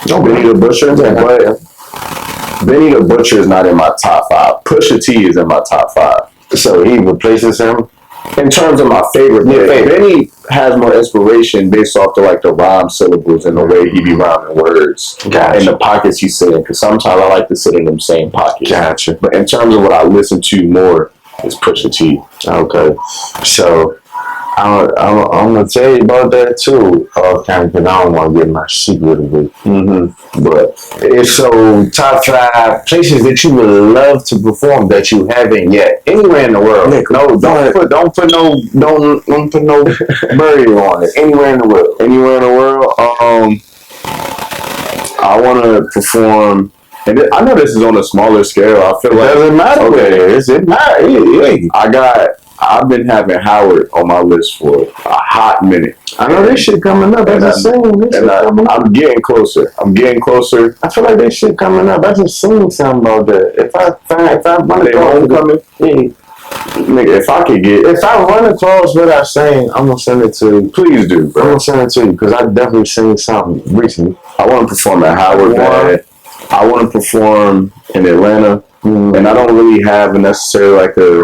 Benny the Butcher. But Benny the Butcher is not in my top 5. Pusha T is in my top 5. So he replaces him in terms of my favorite. Benny has more inspiration based off the rhyme syllables and the way he be rhyming words and the pockets he sit in. Because sometimes I like to sit in them same pockets. Gotcha. But in terms of what I listen to more is Pusha T. Okay. So I'm gonna tell you about that too, kind of, because I don't want to get my secret of it. Mm-hmm. But it's so top 5 places that you would love to perform that you haven't yet, anywhere in the world. Nick, no, don't put no barrier on it. Anywhere in the world. I want to perform. And I know this is on a smaller scale. I feel like it doesn't matter. Okay, it matters. I I've been having Howard on my list for a hot minute. I know this shit coming up. I just seen this shit coming up. I'm getting closer. I feel like this shit coming up. I just seen something about that. If I run They homecoming. Nigga, if I run across what I seen, I'm gonna send it to you. Please do, bro. I'm gonna send it to you because I definitely seen something recently. I want to perform at Howard bad. I want to perform in Atlanta. And I don't really have a necessarily like a.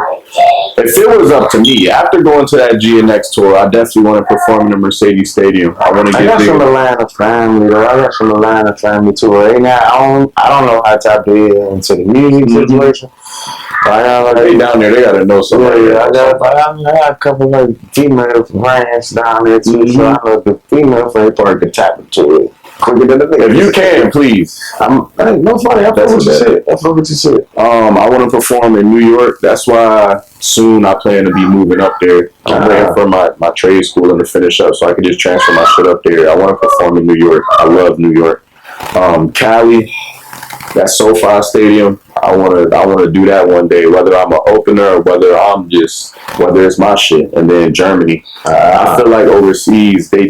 If it was up to me, after going to that GNX tour, I definitely want to perform in the Mercedes Stadium. I want to get. I got some Atlanta family though. I got some Atlanta family too. Right now, I don't know how tapped they into the music situation. But I got they down there. They gotta know something. Yeah, I got a couple like female friends down there too. So I know the female friend part can tap into it. If you can, please. No funny. I fuck with your shit. I want to perform in New York. That's why soon I plan to be moving up there. I'm waiting for my trade school and to finish up so I can just transfer my shit up there. I want to perform in New York. I love New York. Cali, that SoFi Stadium. I want to do that one day, whether I'm an opener or whether it's my shit. And then Germany, I feel like overseas they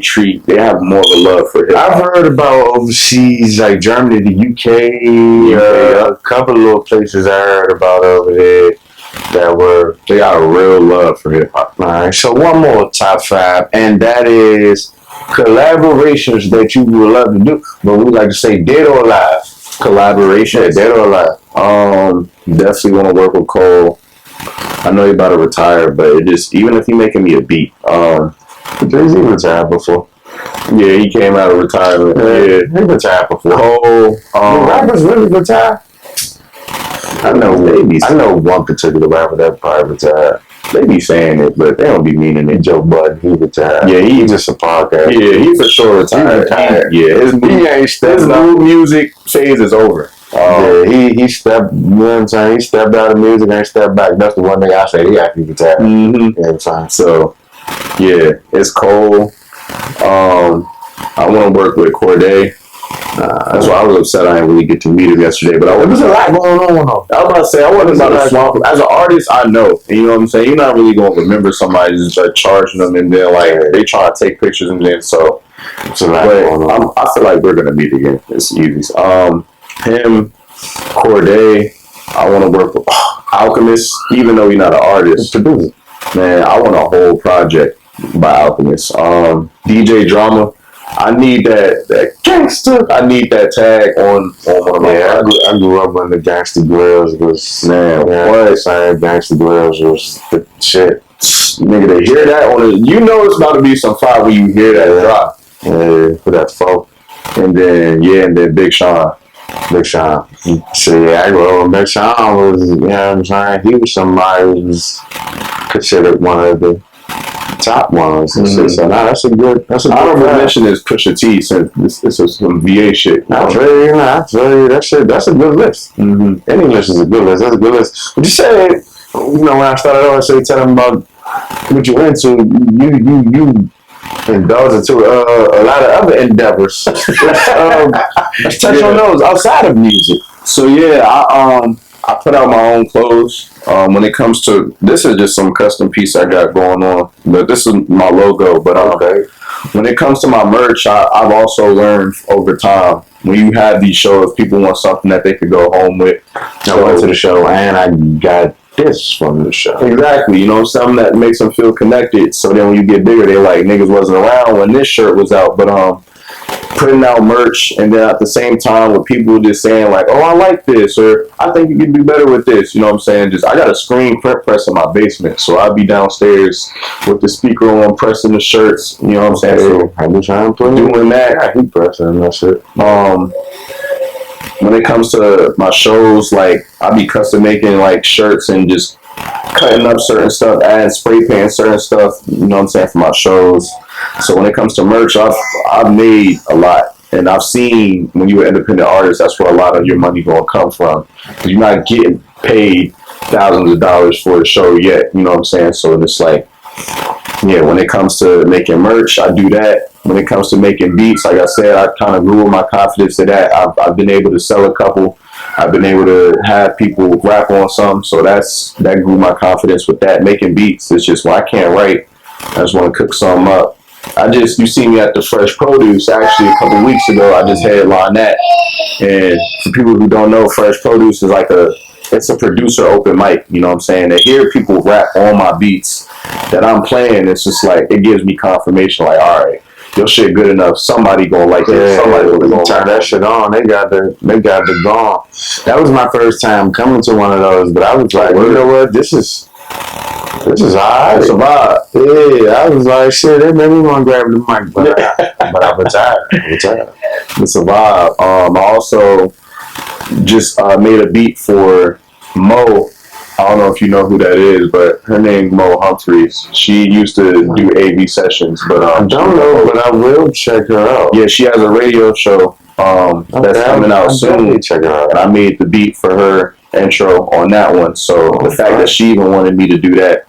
have more of a love for hip hop. I've heard about overseas like Germany, the UK, a couple of little places I heard about over there they got a real love for hip hop. All right, so one more top 5, and that is collaborations that you would love to do, but we like to say dead or alive. Collaboration, dead or alive. Definitely want to work with Cole. I know he's about to retire, but even if he making me a beat, Jay-Z retired before. Yeah, he came out of retirement. Yeah, he retired before. Cole, rappers really retire. I know one particular rapper that probably retired. They be saying it, but they don't be meaning it. Joe Budden, he retired. Yeah, he just a podcast. Yeah, he for sure retired. His new music phase is over. He stepped. You know what I'm saying? He stepped out of music and stepped back. That's the one thing I say. He actually retired. Every time. So, yeah, it's Cole. I want to work with Corday. That's why I was upset I didn't really get to meet him yesterday. But there's a lot going on. I was about to say I wasn't about to swamp him. As an artist, I know. And you know what I'm saying? You're not really going to remember somebody just like charging them and then like they try to take pictures and then so. But I feel like we're gonna meet again. It's easy. Him, Corday. I want to work with Alchemist, even though he's not an artist. Man, I want a whole project by Alchemist. DJ Drama. I need that gangster. I need that tag on one of my. Yeah, I grew up when the Gangsta Grills was Gangsta Grills was the shit. Nigga, to hear that it's about to be some fire when you hear that drop. Yeah, for that folk. And then Big Sean. So yeah, I grew up when Big Sean was, you know what I'm saying? He was somebody who was considered one of the top ones. So now that's a good. Honorable mention is Pusha T, since it's some VA shit. I tell you, that shit. That's a good list. Any list is a good list. That's a good list. But you said, when I started off, tell them about what you into. You indulge into a lot of other endeavors. Let's touch on those outside of music. So yeah, I put out my own clothes. When it comes to, this is just some custom piece I got going on, but this is my logo. But when it comes to my merch, I've also learned over time, when you have these shows, people want something that they could go home with. I went to the show and I got this from the show. Exactly, something that makes them feel connected. So then when you get bigger, they're like, niggas wasn't around when this shirt was out. But putting out merch, and then at the same time with people just saying like, oh, I like this, or I think you could do better with this. You know what I'm saying? I got a screen print press in my basement, so I'll be downstairs with the speaker on, pressing the shirts. You know what I'm saying? So I be trying to doing that. Yeah, he pressing that shit. When it comes to my shows, like I be custom making like shirts and just cutting up certain stuff, adding spray paint certain stuff, you know what I'm saying, for my shows. So when it comes to merch, I've made a lot. And I've seen when you're an independent artist, that's where a lot of your money gonna come from. You're not getting paid thousands of dollars for a show yet, you know what I'm saying? So it's like, yeah, when it comes to making merch, I do that. When it comes to making beats, like I said, I kind of grew with my confidence to that. I've been able to sell a couple. I've been able to have people rap on some, so that grew my confidence with that. Making beats, it's just when I can't write, I just want to cook something up. You see me at the Fresh Produce actually a couple weeks ago. I just headlined that, and for people who don't know, Fresh Produce is it's a producer open mic. You know what I'm saying? To hear people rap on my beats that I'm playing, it's just like it gives me confirmation. Like, all right, your shit good enough. Somebody gonna like it. Somebody gonna turn that shit on. They got the gone. That was my first time coming to one of those, but I was like, you know what? This is alright. It's a vibe. Yeah, I was like, shit, they made me want to grab the mic, but I retired. It's a vibe. I also just made a beat for Mo. I don't know if you know who that is, but her name Mo Humphreys. She used to do AV sessions, but I don't know, but I will check her out. Yeah, she has a radio show that's coming out soon. Check her out. And I made the beat for her intro on that one. So the fact that she even wanted me to do that,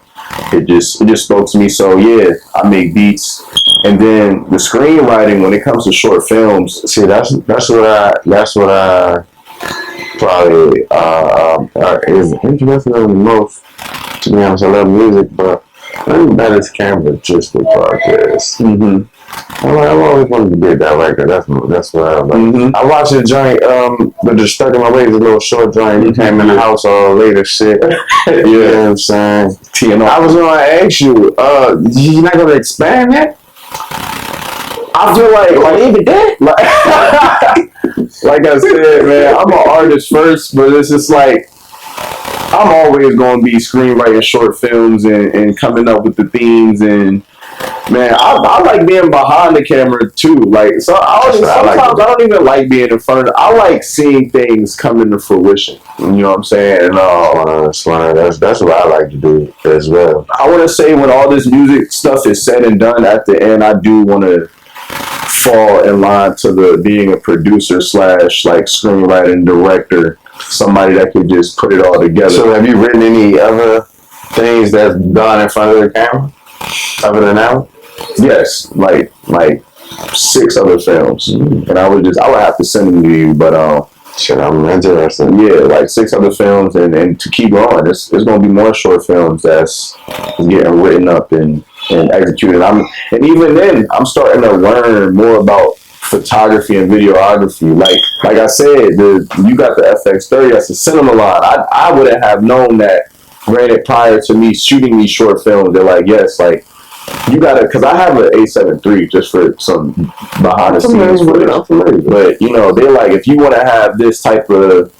it just spoke to me. So yeah, I make beats, and then the screenwriting when it comes to short films. See, that's what I probably is interested in the most. To be honest, I love music, but I'm better as camera just with podcast. Mm-hmm. I've always wanted to be a director. That's what I like. Mm-hmm. I watched a joint, but just stuck in my way. It's a little short joint. He came in the house all late as shit. You know what I'm saying? I was gonna ask you, you not gonna expand that? I feel like even that? Like I said, man, I'm an artist first, but it's just like I'm always going to be screenwriting short films and coming up with the themes. And man, I like being behind the camera too. Like sometimes I don't even like being in front of it. I like seeing things come into fruition. You know what I'm saying? And that's what I like to do as well. I want to say when all this music stuff is said and done, at the end, I do want to fall in line to being a producer / like screenwriting director, somebody that could just put it all together. So have you written any other things that's done in front of the camera other than that one? Yes, like 6 other films, and I would have to send them to you, but shit, I'm interested. Yeah, like 6 other films, and to keep going, there's going to be more short films that's getting written up and executed. And even then, I'm starting to learn more about photography and videography. Like I said, you got the FX30. That's a cinema line. I wouldn't have known that. Granted, prior to me shooting these short films, they're like, yes, like you gotta, because I have an A7 III just for some behind the scenes footage. But you know, they're like, if you want to have this type of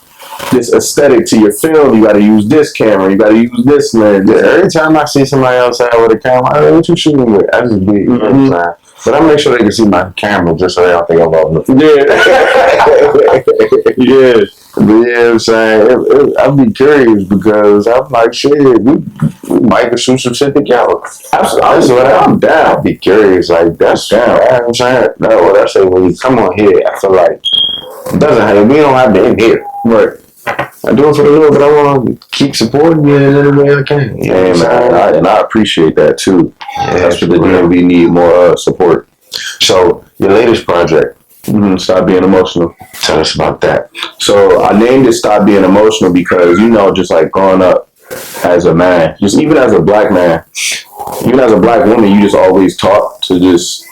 aesthetic to your film, you got to use this camera, you got to use this lens. Yeah, every time I see somebody else out with a camera, I don't know what you shooting with. I just be, you know what I'm saying? But I make sure they can see my camera just so they don't think I'm off the Yeah. But yeah, I'm saying, I'd be curious because I'm like, shit, we might shoot some shit together. Absolutely. I'm down. I'd be curious, like, that's down. You know what I'm saying? That's what I say when you come on here. I feel like we don't have to end here. Right. I do it for the Lord, but I want to keep supporting you in any way I can. You know man, and I appreciate that too. Yeah, that's what the DMV need more support. So, your latest project, Stop Being Emotional. Tell us about that. So I named it Stop Being Emotional because, you know, just like growing up as a man, just even as a black man, even as a black woman, you just always taught to just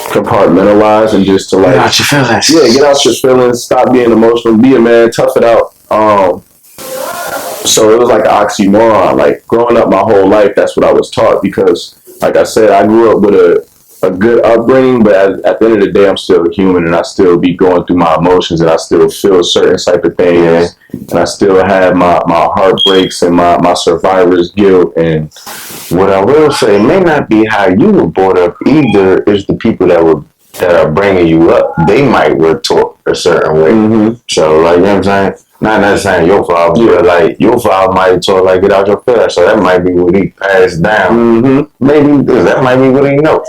compartmentalize and just to like get out your feelings. Yeah, get out your feelings, stop being emotional, be a man, tough it out. So it was like an oxymoron. Like growing up my whole life, that's what I was taught because, like I said, I grew up with a good upbringing, but at the end of the day, I'm still a human, and I still be going through my emotions, and I still feel certain type of things, and I still have my heartbreaks and my survivor's guilt. And what I will say, it may not be how you were brought up either. Is the people that are bringing you up, they might were taught a certain way. So, like, you know what I'm saying? Not necessarily your fault, but like your father might have taught like get out your feelings. So that might be what he passed down. Maybe that might be what he knows.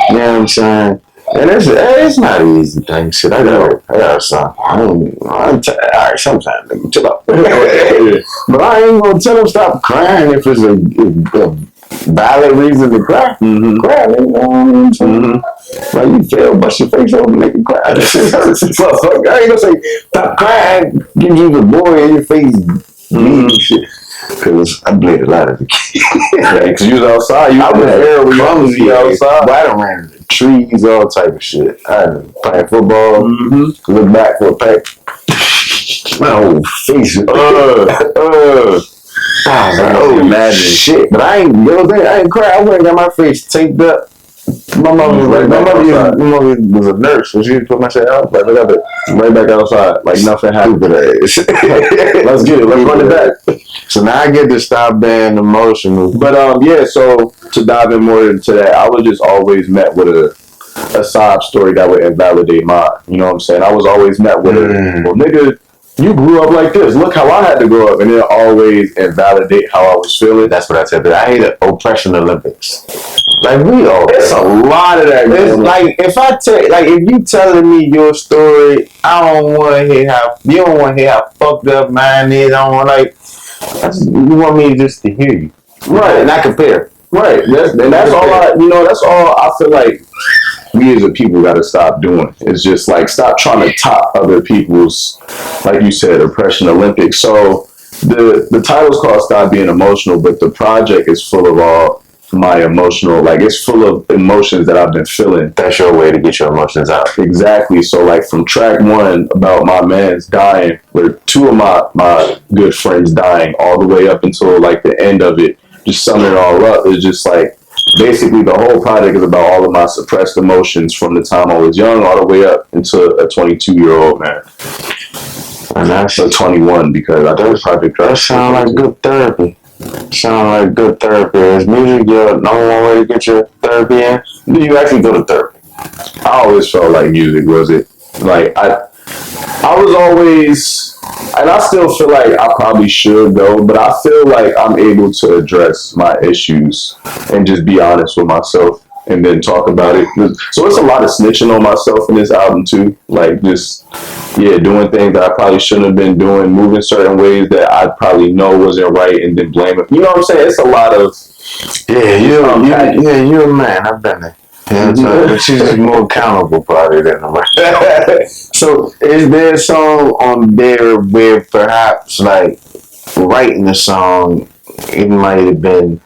You know what I'm saying? And it's not an easy thing. Shit, I got something. Alright, sometimes nigga, chill out. But I ain't gonna tell him stop crying if it's a valid reason to cry. Cry, you know what I'm saying? Like you feel, bust your face open, make you cry. That shit hurts. Motherfucker. I ain't gonna say stop crying, give you the boy in your face, bleed shit. Cause I bled a lot as a kid. Yeah, cause you was outside. You I was there. We clumsy outside. But I done ran into trees, all type of shit. I done playing football, look back for a pack. My whole face. I was like, oh, imagine shit. But I ain't, you know what I'm saying? I ain't cry. I went and got my face taped up. My mother was like, my mother was a nurse, so she put my shit out. Like, look at it, right back outside, like nothing happened. Let's get it. Let's run it back. So now I get to stop being emotional. But yeah. So to dive in more into that, I was just always met with a sob story that would invalidate mine. You know what I'm saying? I was always met with well, nigga, you grew up like this. Look how I had to grow up, and it always invalidate how I was feeling. That's what I said. But I hate the oppression Olympics. Like we all, it's a lot of that. It's like if I tell, like if you telling me your story, I don't want to hear how you don't want to hear how fucked up mine is. I don't want you want me just to hear you, right? Not compare, right? That's all. That's all. I feel like we as a people got to stop doing. It's just like stop trying to top other people's, like you said, oppression Olympics. So the title's called "Stop Being Emotional," but the project is full of all my emotional, like it's full of emotions that I've been feeling. That's your way to get your emotions out. Exactly. So like from track 1 about my man's dying, where 2 of my good friends dying, all the way up until like the end of it, just summing it all up, it's just like basically the whole project is about all of my suppressed emotions from the time I was young all the way up into a 22-year-old man. And that's a 21 because I think the project. That sounds like good therapy. Is music your number one way to get your therapy in? Do you actually go to therapy? I always felt like music was it. Like I was always, and I still feel like I probably should go, but I feel like I'm able to address my issues and just be honest with myself and then talk about it. So it's a lot of snitching on myself in this album too. Like just, doing things that I probably shouldn't have been doing, moving certain ways that I probably know wasn't right and then blame it. You know what I'm saying? It's a lot of... you're a man. I've been there. But she's just more accountable probably than the rest. So is there a song on there where perhaps like writing the song, it might have been,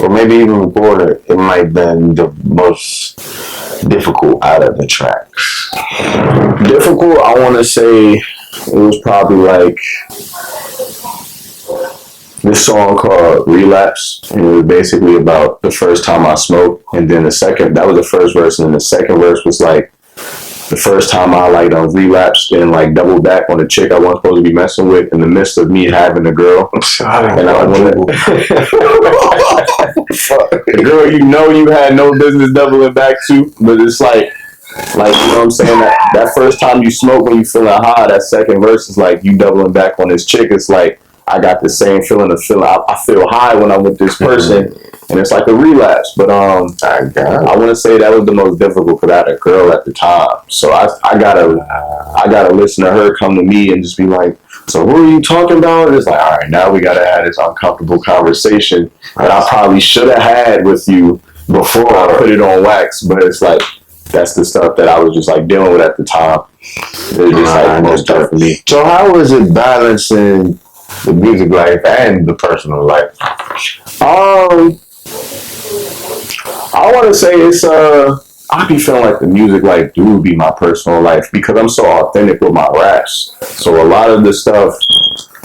or maybe even recorded, it might have been the most difficult out of the tracks? Difficult, I want to say it was probably like this song called Relapse, and it was basically about the first time I smoked, and then that was the first verse, and then the second verse was like the first time I like relapsed and like doubled back on a chick I wasn't supposed to be messing with in the midst of me having a girl. And I wanted the girl you had no business doubling back to, but it's like you know what I'm saying, that first time you smoke when you feeling high, that second verse is like you doubling back on this chick. It's like I got the same feeling of I feel high when I'm with this person, and it's like a relapse. But I want to say that was the most difficult because I had a girl at the time, so I gotta listen to her come to me and just be like, so who are you talking about? And it's like, all right, now we gotta have this uncomfortable conversation that I probably should have had with you before I put it on wax. But it's like that's the stuff that I was just like dealing with at the time. It was just like most tough for me. So how was it balancing the music life and the personal life? I want to say it's I be feeling like the music life do be my personal life because I'm so authentic with my raps. So a lot of the stuff,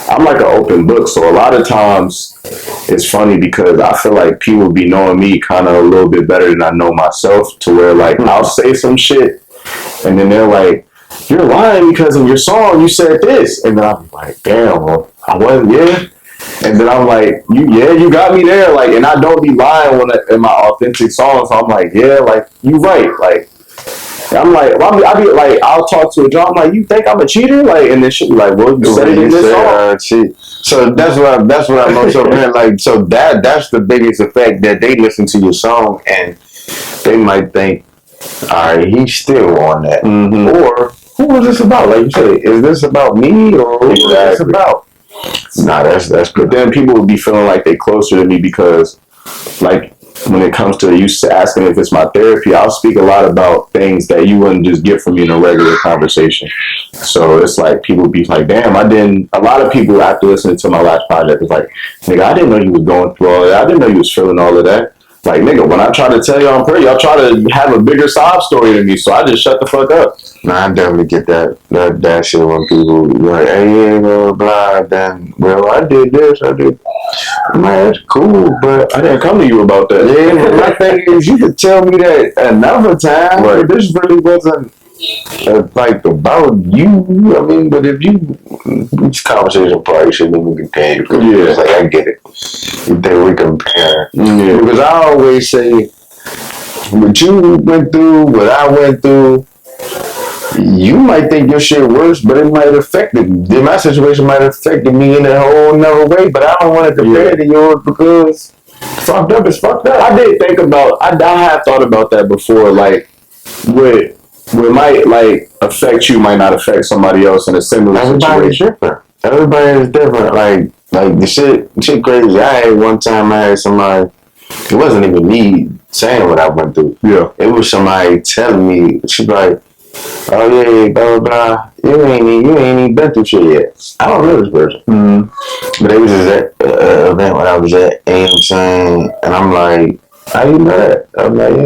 I'm like an open book. So a lot of times it's funny because I feel like people be knowing me kind of a little bit better than I know myself, to where like I'll say some shit and then they're like, you're lying because in your song you said this, and then I'm like, damn, well, I wasn't. And then I'm like, you got me there, like, and I don't be lying in my authentic songs. So I'm like, like, you right, like, I'm like, I be like, I'll talk to a girl, I'm like, you think I'm a cheater, like, and then she'll be like, well, you said it in this song. Cheat. So that's what I'm also saying, like, so that's the biggest effect, that they listen to your song and they might think, all right, he's still on that, or who is this about? Like you say, is this about me or who is this about? Nah, that's good. Then people would be feeling like they closer to me because like when it comes to you asking if it's my therapy, I'll speak a lot about things that you wouldn't just get from me in a regular conversation. So it's like people be like, damn, a lot of people after listening to my last project was like, nigga, I didn't know you was going through all that. I didn't know you was feeling all of that. Like, nigga, when I try to tell y'all I'm pretty, y'all try to have a bigger sob story than me, so I just shut the fuck up. Nah, I definitely get that shit when people like, hey, blah, blah, then, well, I did this, I did. Man, it's cool, but I didn't come to you about that. yeah, but my thing is, you could tell me that another time, Right. but this really wasn't like about you. I mean, but if you, this conversation probably shouldn't even continue. Yeah. It's like, I get it. You think we compare. Yeah. Because I always say, what you went through, what I went through, you might think your shit worse, but it might affect it. My situation might have affected me in a whole nother way, but I don't want to compare to yours because fucked up is fucked up. I did think about, I have thought about that before, like, what might, like, affect you might not affect somebody else in a similar Everybody's situation. different. Everybody is different. Like the shit crazy. I had one time I had somebody, it wasn't even me saying what I went through. Yeah. It was somebody telling me, she's like, oh yeah, blah, blah, blah. You ain't even been through shit yet. I don't know this person. Mm-hmm. But it was just at event when I was at, and I'm saying, and I'm like, how you know that? I'm like, you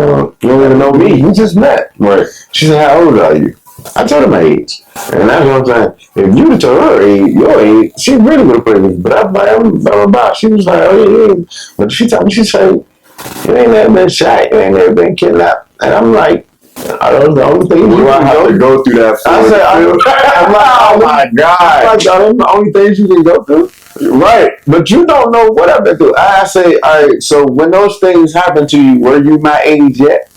don't even know me. You just met. Right. She said, how old are you? I told her my age. And that's what I'm saying. If you would told her age, your age, she really would have played me. But I'm like, blah, blah, blah. She was like, oh yeah. But she told me, she said, you ain't never been shot. You ain't never been kidnapped. And I'm like, I don't know. The only thing You might have to go through that. I said, I'm like, oh my God. I'm like, are them the only things you can go through? Right. But you don't know what I've been through. I say, all right, so when those things happen to you, were you my age yet?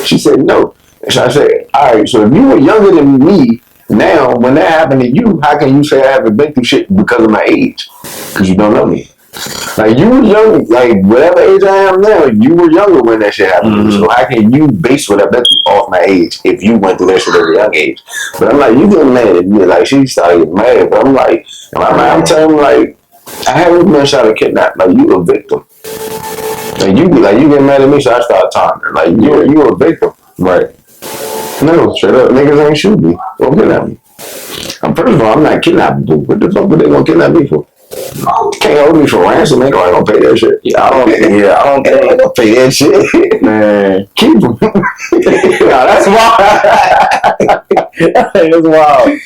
She said, no. So I said, all right, so if you were younger than me, now, when that happened to you, how can you say I haven't been through shit because of my age? Because you don't know me. Like, you were young, like, whatever age I am now, you were younger when that shit happened. Mm-hmm. So how can you base what I've been through off my age if you went through that shit at a young age? But I'm like, you getting mad at me. Like, she started getting mad. But I'm like, I'm telling her, like, I haven't been shot or kidnapped. Like, you a victim. Like, you get mad at me, so I start taunting her. Like, you a victim. Right. No, straight up, niggas ain't shoot me. Don't kidnap me. First of all, I'm not kidnappable. What the fuck would they gonna kidnap me for? Can't hold me for ransom, nigga. I ain't gonna pay that shit. I don't think I ain't gonna pay that shit. Man, keep them. Nah, that's wild. That's wild.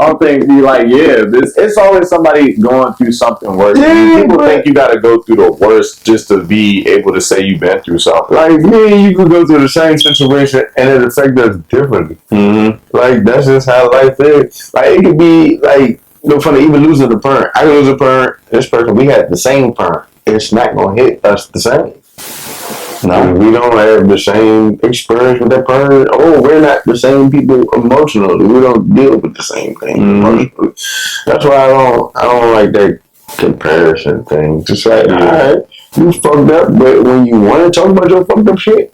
I don't think be like, yeah, it's always somebody going through something worse. Yeah, people think you gotta go through the worst just to be able to say you've been through something. Like, me and you could go through the same situation and it affect us differently. Mm-hmm. Like, that's just how life is. Like, it could be like, funny, even losing a parent. I could lose a parent. This person, we had the same parent. It's not gonna hit us the same. No, we don't have the same experience with that parent. Oh, we're not the same people emotionally. We don't deal with the same thing emotionally. That's why I don't like that comparison thing. Just like, all right, you fucked up, but when you want to talk about your fucked up shit,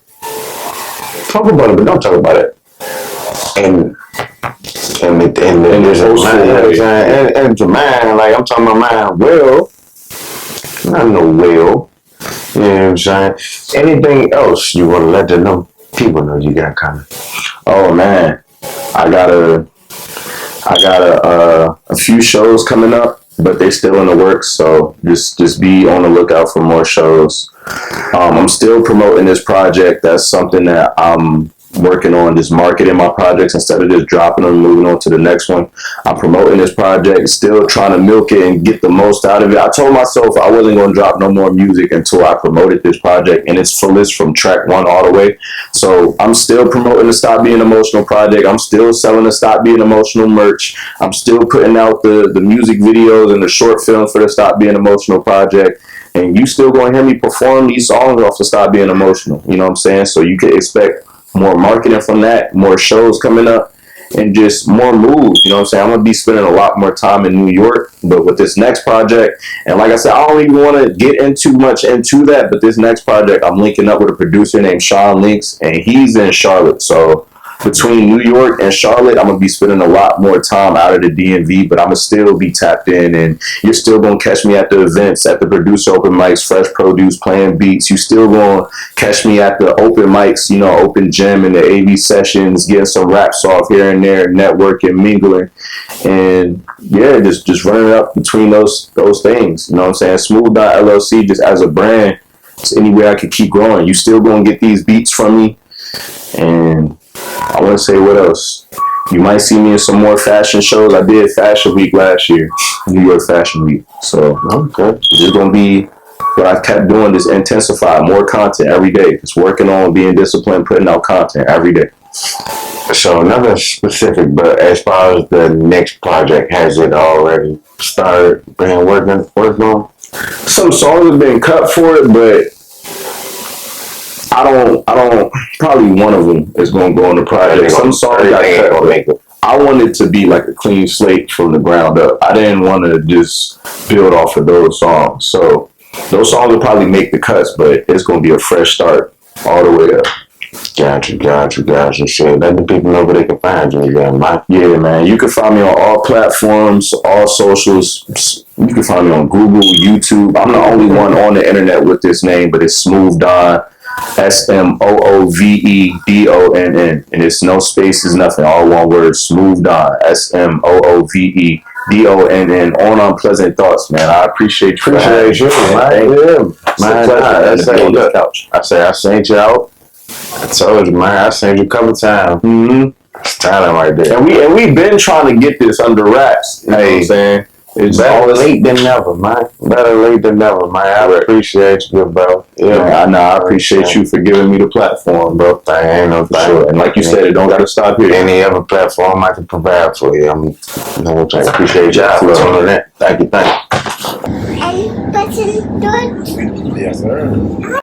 talk about it, but don't talk about it. And there's a mind, and to mine, like I'm talking about mine. Well, not no well. You know what I'm saying? Anything else you want to let them know? People know you got coming. Oh man, I got a few shows coming up, but they still in the works. So just be on the lookout for more shows. I'm still promoting this project. That's something that I'm working on, just marketing my projects instead of just dropping them and moving on to the next one. I'm promoting this project, still trying to milk it and get the most out of it. I told myself I wasn't going to drop no more music until I promoted this project, and it's fullest from track 1 all the way. So I'm still promoting the Stop Being Emotional project. I'm still selling the Stop Being Emotional merch. I'm still putting out the music videos and the short films for the Stop Being Emotional project. And you still going to hear me perform these songs off the Stop Being Emotional. You know what I'm saying? So you can expect more marketing from that, more shows coming up, and just more moves. You know what I'm saying? I'm going to be spending a lot more time in New York, but with this next project, and like I said, I don't even want to get into much into that, but this next project, I'm linking up with a producer named Sean Links, and he's in Charlotte. So between New York and Charlotte, I'm gonna be spending a lot more time out of the DMV, but I'm gonna still be tapped in, and you're still gonna catch me at the events, at the producer open mics, Fresh Produce, playing beats. You still gonna catch me at the open mics, you know, open gym and the AV sessions, getting some raps off here and there, networking, mingling, and yeah, just running up between those things. You know what I'm saying? SmooveDonn LLC, just as a brand, it's anywhere I could keep growing. You still gonna get these beats from me, and I want to say what else. You might see me in some more fashion shows. I did Fashion Week last year, New York Fashion Week. So okay, it's gonna be what I kept doing. Just intensify more content every day. Just working on being disciplined, putting out content every day. So nothing specific, but as far as the next project, has it already started being worked on? Some songs have been cut for it, but I don't. Probably one of them is going to go on the project. Some songs got cut. I wanted to be like a clean slate from the ground up. I didn't want to just build off of those songs. So those songs will probably make the cuts, but it's going to be a fresh start all the way up. Gotcha. Shit, let the people know where they can find you again, Mike. Yeah, man. You can find me on all platforms, all socials. You can find me on Google, YouTube. I'm the only one on the internet with this name, but it's SmooveDonn, SmooveDonn, and it's no spaces, nothing, all one word, SmooveDonn, SmooveDonn, on Unpleasant Thoughts, man. I appreciate you. Appreciate you, man. I seen you out. I told you, man. I seen you a couple times. It's talent right there. And we've been trying to get this under wraps. You know what I'm saying? It's better late than never, man. Better late than never, man. I appreciate you, bro. Yeah, man, I appreciate you for giving me the platform, bro. Ain't no thing. Sure. And like you said, it don't got to stop here. Any other platform I can provide for you, I appreciate y'all for tuning in. Thank you. And button, Yes, sir.